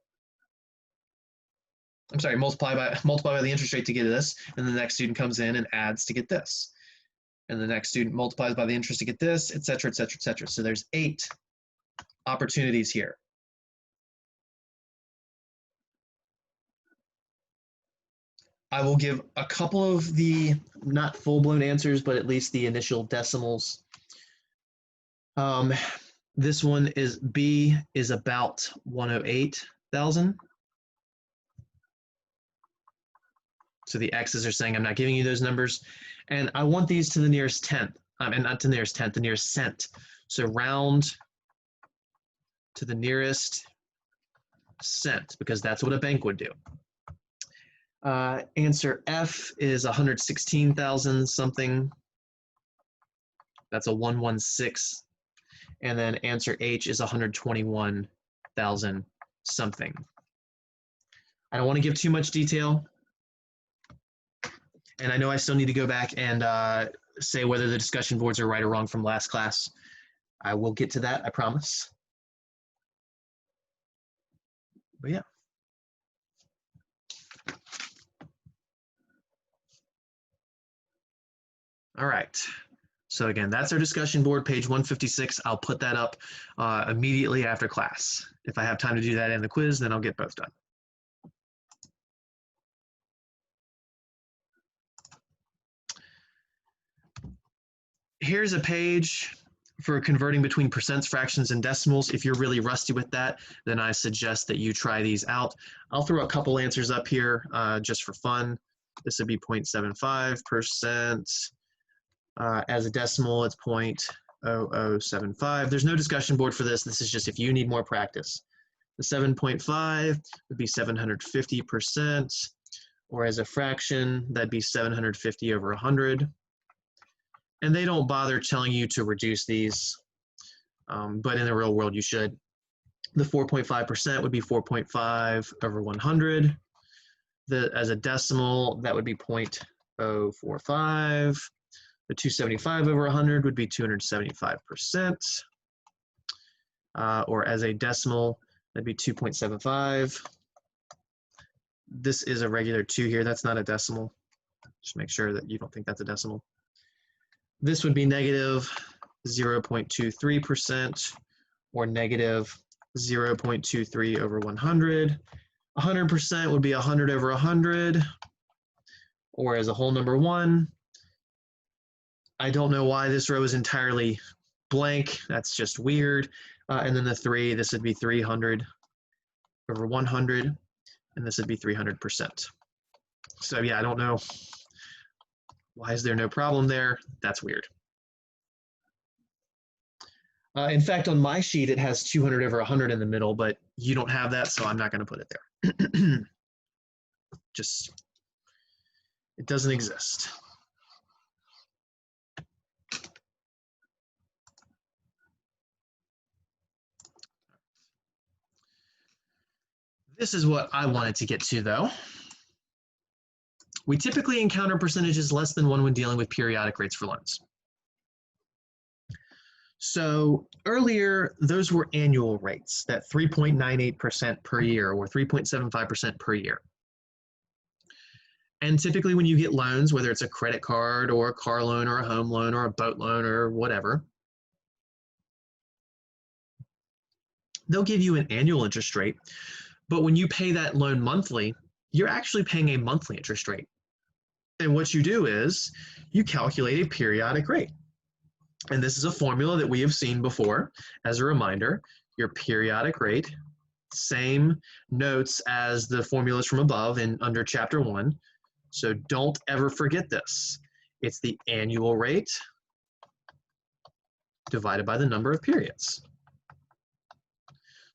I'm sorry, multiply by the interest rate to get this, and the next student comes in and adds to get this. And the next student multiplies by the interest to get this, et cetera, et cetera, et cetera. So there's 8 opportunities here. I will give a couple of the not full-blown answers, but at least the initial decimals. This one is B is about 108,000. So the X's are saying I'm not giving you those numbers. And I want these to the nearest tenth, and not to the nearest tenth, the nearest cent. So round to the nearest cent, because that's what a bank would do. Answer F is 116,000 something. That's a 116. And then answer H is 121,000 something. I don't want to give too much detail. And I know I still need to go back and say whether the discussion boards are right or wrong from last class. I will get to that, I promise. But yeah. All right. So again, that's our discussion board, page 156. I'll put that up immediately after class. If I have time to do that in the quiz, then I'll get both done. Here's a page for converting between percents, fractions, and decimals. If you're really rusty with that, then I suggest that you try these out. I'll throw a couple answers up here just for fun. This would be 0.75%. As a decimal, it's 0.0075. There's no discussion board for this. This is just if you need more practice. The 7.5 would be 750%, or as a fraction, that'd be 750 over 100. And they don't bother telling you to reduce these, but in the real world you should. The 4.5% would be 4.5 over 100. As a decimal, that would be 0.045. The 275 over 100 would be 275%. Or as a decimal, that'd be 2.75. This is a regular 2 here. That's not a decimal. Just make sure that you don't think that's a decimal. This would be negative 0.23% or negative 0.23 over 100. 100% would be 100 over 100, or as a whole number 1. I don't know why this row is entirely blank. That's just weird. And then the 3, this would be 300 over 100, and this would be 300%. So yeah, I don't know. Why is there no problem there? That's weird. In fact, on my sheet, it has 200 over 100 in the middle, but you don't have that, so I'm not going to put it there. Just, it doesn't exist. This is what I wanted to get to, though. We typically encounter percentages less than 1 when dealing with periodic rates for loans. So earlier, those were annual rates, that 3.98% per year or 3.75% per year. And typically when you get loans, whether it's a credit card or a car loan or a home loan or a boat loan or whatever, they'll give you an annual interest rate. But when you pay that loan monthly, you're actually paying a monthly interest rate. And what you do is you calculate a periodic rate. And this is a formula that we have seen before. As a reminder, your periodic rate, same notes as the formulas from above and under chapter 1. So don't ever forget this. It's the annual rate divided by the number of periods.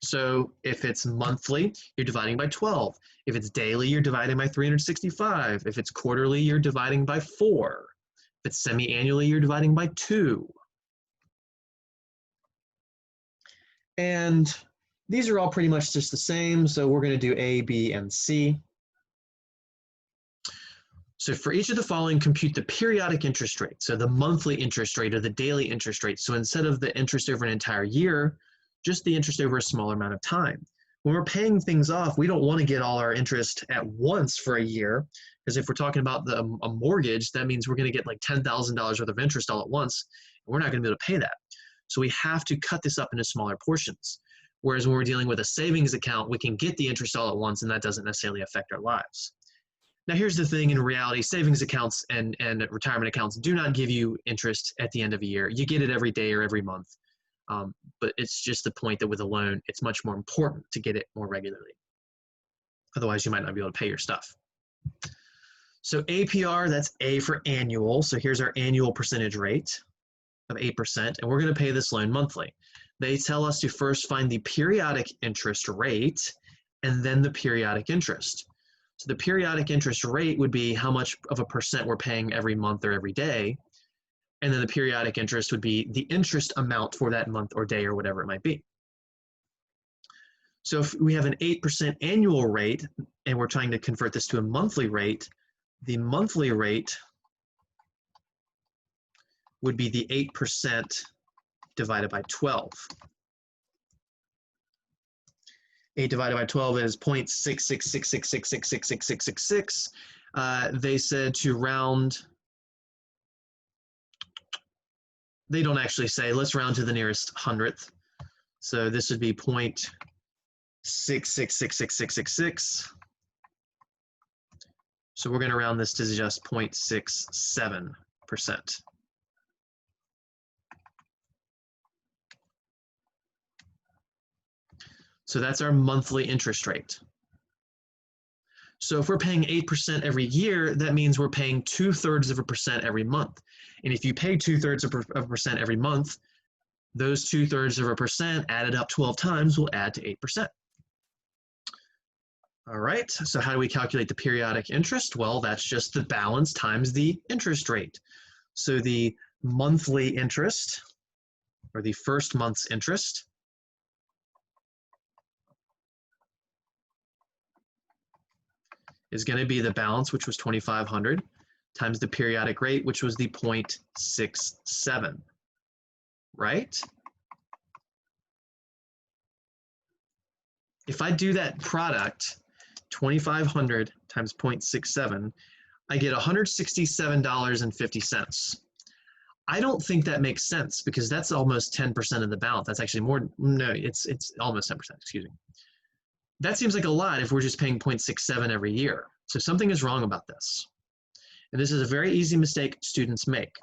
So if it's monthly, you're dividing by 12. If it's daily, you're dividing by 365. If it's quarterly, you're dividing by 4. If it's semi-annually, you're dividing by 2. And these are all pretty much just the same, so we're going to do A, B, and C. So for each of the following, compute the periodic interest rate. So the monthly interest rate or the daily interest rate. So instead of the interest over an entire year, just the interest over a smaller amount of time. When we're paying things off, we don't want to get all our interest at once for a year, because if we're talking about a mortgage, that means we're going to get like $10,000 worth of interest all at once, and we're not going to be able to pay that. So we have to cut this up into smaller portions. Whereas when we're dealing with a savings account, we can get the interest all at once, and that doesn't necessarily affect our lives. Now, here's the thing. In reality, savings accounts and retirement accounts do not give you interest at the end of a year. You get it every day or every month. But it's just the point that with a loan, it's much more important to get it more regularly. Otherwise, you might not be able to pay your stuff. So APR, that's A for annual. So here's our annual percentage rate of 8%, and we're going to pay this loan monthly. They tell us to first find the periodic interest rate and then the periodic interest. So the periodic interest rate would be how much of a percent we're paying every month or every day. And then the periodic interest would be the interest amount for that month or day or whatever it might be. So if we have an 8% annual rate and we're trying to convert this to a monthly rate, the monthly rate would be the 8% divided by 12. 8 divided by 12 is 0.66666666666. They said to round, they don't actually say, let's round to the nearest hundredth. So this would be 0.6666666. So we're going to round this to just 0.67%. So that's our monthly interest rate. So if we're paying 8% every year, that means we're paying 2/3% every month. And if you pay 2/3% every month, those 2/3% added up 12 times will add to 8%. All right, so how do we calculate the periodic interest? Well, that's just the balance times the interest rate. So the monthly interest, or the first month's interest, is going to be the balance, which was $2,500, times the periodic rate, which was the 0.67, right? If I do that product, 2,500 times 0.67, I get $167.50. I don't think that makes sense because that's almost 10% of the balance. That's actually more, no, it's almost 10%, excuse me. That seems like a lot if we're just paying 0.67 every year. So something is wrong about this. And this is a very easy mistake students make.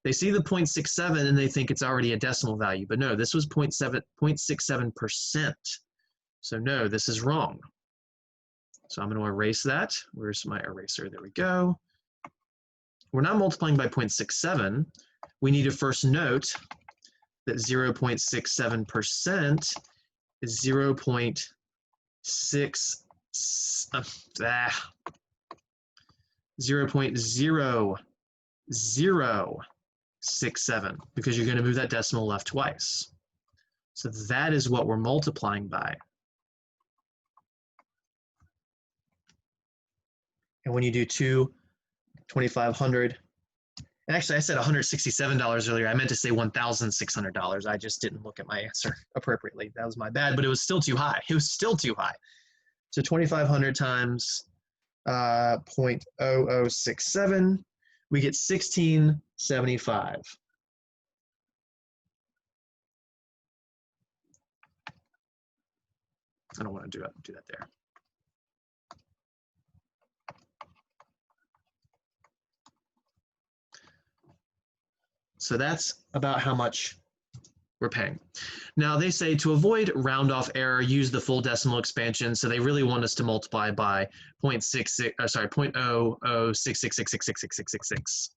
They see the 0.67 and they think it's already a decimal value, but no, this was 0.67%. So no, this is wrong. So I'm going to erase that. Where's my eraser? There we go. We're not multiplying by 0.67. We need to first note that 0.67% is 0.0067 because you're going to move that decimal left twice. So that is what we're multiplying by. And when you do 2,500, and actually I said $167 earlier. I meant to say $1,600. I just didn't look at my answer appropriately. That was my bad, but it was still too high. It was still too high. So 2,500 times 0.0067, we get 1,675. I don't want to do that there. So that's about how much we're paying. Now they say to avoid round off error, use the full decimal expansion. So they really want us to multiply by 0.0066666666.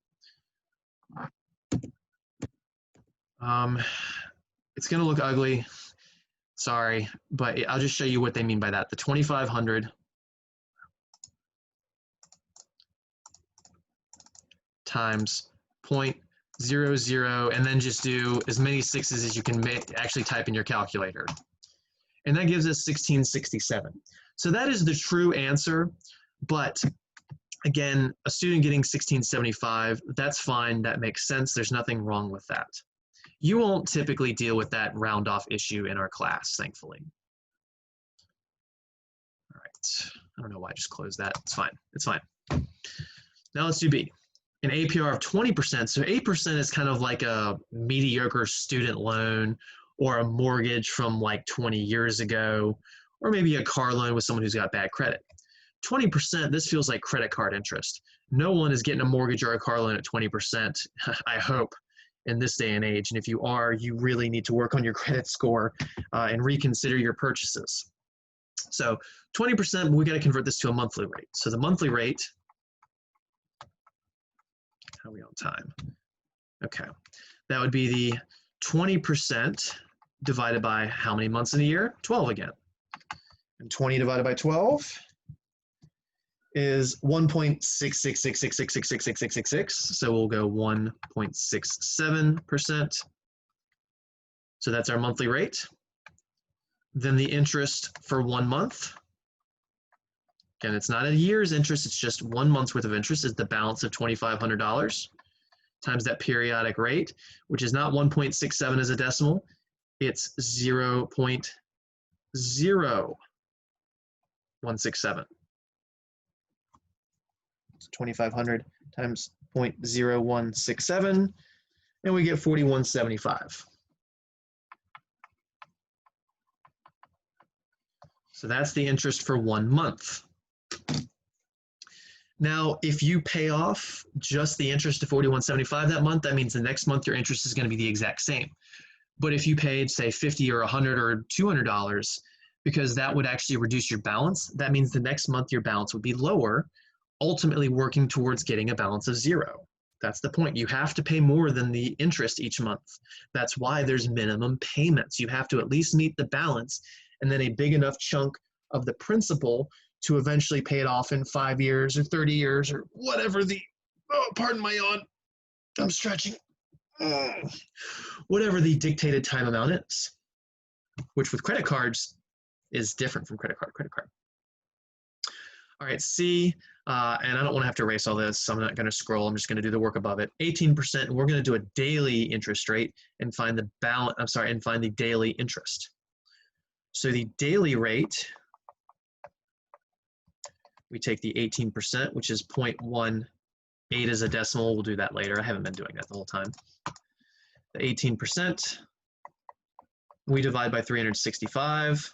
It's going to look ugly. Sorry, but I'll just show you what they mean by that. The 2,500 times 0.00, and then just do as many sixes as you can actually type in your calculator. And that gives us 1,667. So that is the true answer, but Again, a student getting 1675, that's fine. That makes sense. There's nothing wrong with that. You won't typically deal with that round off issue in our class, thankfully. All right. I don't know why I just closed that. It's fine. It's fine. Now let's do B. An APR of 20%. So 8% is kind of like a mediocre student loan or a mortgage from like 20 years ago, or maybe a car loan with someone who's got bad credit. 20%, this feels like credit card interest. No one is getting a mortgage or a car loan at 20%, I hope, in this day and age. And if you are, you really need to work on your credit score and reconsider your purchases. So 20%, we got to convert this to a monthly rate. So the monthly rate, how are we on time? Okay, that would be the 20% divided by how many months in a year? 12 again. And 20 divided by 12 is 1.666666666666. So we'll go 1.67%. So that's our monthly rate. Then the interest for 1 month. Again, it's not a year's interest, it's just 1 month's worth of interest is the balance of $2,500 times that periodic rate, which is not 1.67 as a decimal, it's 0.0167. So 2,500 times 0.0167, and we get 41.75. So that's the interest for 1 month. Now, if you pay off just the interest of $41.75 that month, that means the next month your interest is going to be the exact same. But if you paid, say, $50 or $100 or $200, because that would actually reduce your balance, that means the next month your balance would be lower, ultimately working towards getting a balance of 0. That's the point. You have to pay more than the interest each month. That's why there's minimum payments. You have to at least meet the balance and then a big enough chunk of the principal to eventually pay it off in 5 years or 30 years or whatever the, oh, pardon my yawn, I'm stretching. Whatever the dictated time amount is, which with credit cards is different from credit card. All right, C, and I don't want to have to erase all this, so I'm not going to scroll. I'm just going to do the work above it. 18%, and we're going to do a daily interest rate and find the balance, and find the daily interest. So the daily rate, we take the 18%, which is 0.18 as a decimal. We'll do that later. I haven't been doing that the whole time. The 18%, we divide by 365.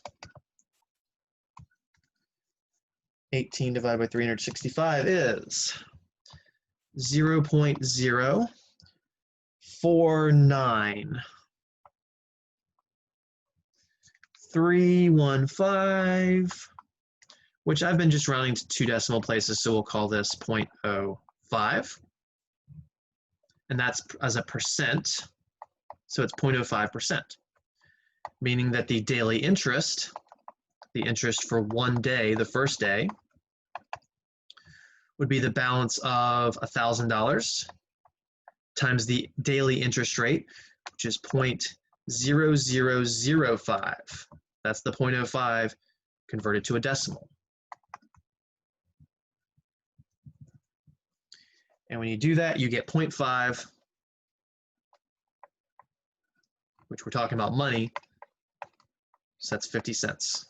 18 divided by 365 is 0.049. 315, which I've been just rounding to 2 decimal places, so we'll call this 0.05. And that's as a percent, so it's 0.05%, meaning that the daily interest, the interest for 1 day, the first day, would be the balance of $1,000 times the daily interest rate, which is 0.0005. That's the 0.05 converted to a decimal. And when you do that, you get 0.5, which we're talking about money, so that's 50 cents.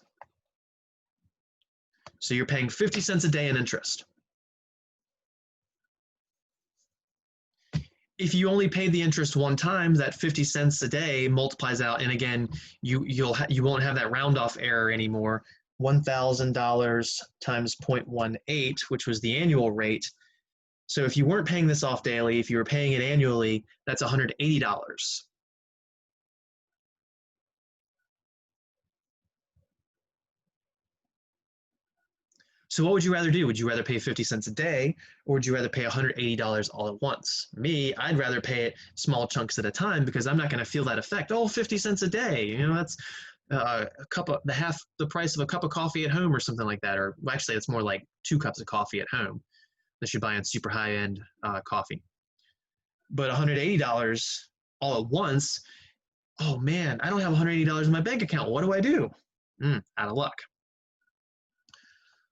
So you're paying 50 cents a day in interest. If you only paid the interest 1 time, that 50 cents a day multiplies out, and again, you won't have that round off error anymore. $1,000 times 0.18, which was the annual rate. So if you weren't paying this off daily, if you were paying it annually, that's $180. So what would you rather do? Would you rather pay 50 cents a day, or would you rather pay $180 all at once? Me, I'd rather pay it small chunks at a time because I'm not going to feel that effect. Oh, 50 cents a day, you know, that's half the price of a cup of coffee at home or something like that. Or actually, it's more like 2 cups of coffee at home unless you're buying super high-end coffee. But $180 all at once, oh man, I don't have $180 in my bank account. What do I do? Out of luck.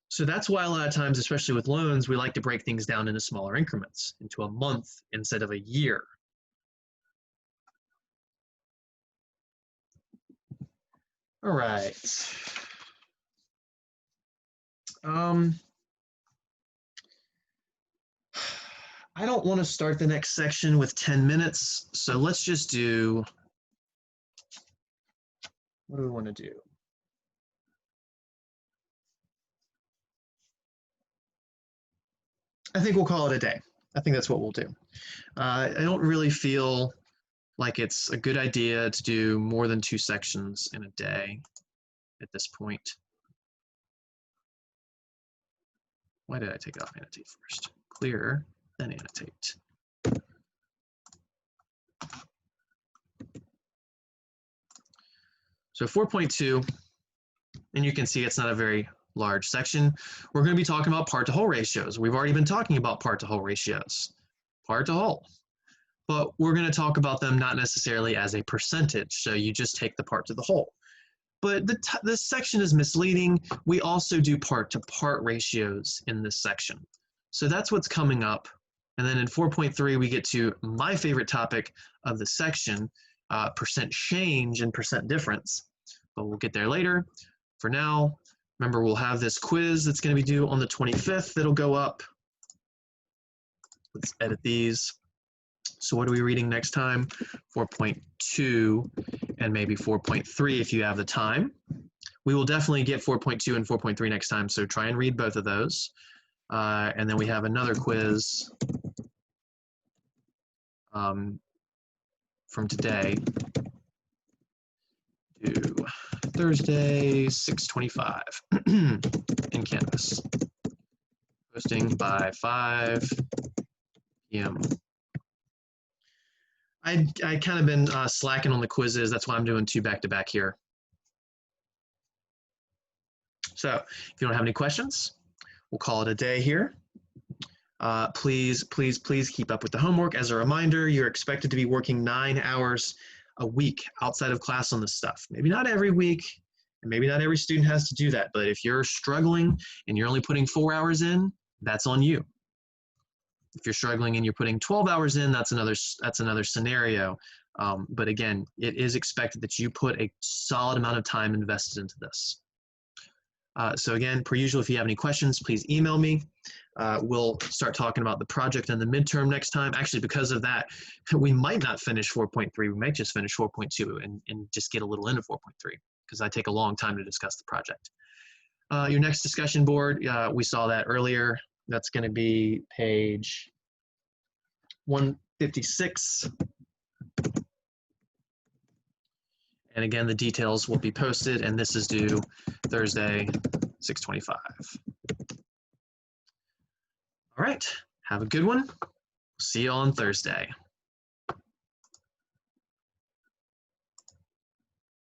So that's why a lot of times, especially with loans, we like to break things down into smaller increments, into a month instead of a year. All right. I don't want to start the next section with 10 minutes, so let's just do, what do we want to do? I think we'll call it a day. I think that's what we'll do. I don't really feel like it's a good idea to do more than 2 sections in a day at this point. Why did I take off annotate first? Clear, then annotate. So 4.2, and you can see it's not a very large section. We're going to be talking about part to whole ratios. We've already been talking about part to whole ratios, part to whole. But we're going to talk about them not necessarily as a percentage. So you just take the part to the whole. But this section is misleading. We also do part to part ratios in this section. So that's what's coming up. And then in 4.3, we get to my favorite topic of the section, percent change and percent difference. But we'll get there later. For now, remember, we'll have this quiz that's going to be due on the 25th. That'll go up. Let's edit these. So what are we reading next time? 4.2 and maybe 4.3 if you have the time. We will definitely get 4.2 and 4.3 next time, so try and read both of those. And then we have another quiz from today, due Thursday, 6:25 in Canvas. Posting by 5 p.m. I kind of been slacking on the quizzes. That's why I'm doing 2 back-to-back here. So if you don't have any questions, we'll call it a day here. Please keep up with the homework. As a reminder, you're expected to be working 9 hours a week outside of class on this stuff. Maybe not every week, and maybe not every student has to do that, but if you're struggling and you're only putting 4 hours in, that's on you. If you're struggling and you're putting 12 hours in, that's another scenario. But again, it is expected that you put a solid amount of time invested into this. So again, per usual, if you have any questions, please email me. We'll start talking about the project and the midterm next time. Actually, because of that, we might not finish 4.3. We might just finish 4.2 and just get a little into 4.3 because I take a long time to discuss the project. Your next discussion board, we saw that earlier. That's going to be page 156. And again, the details will be posted, and this is due Thursday, 6:25. All right, have a good one. See you on Thursday.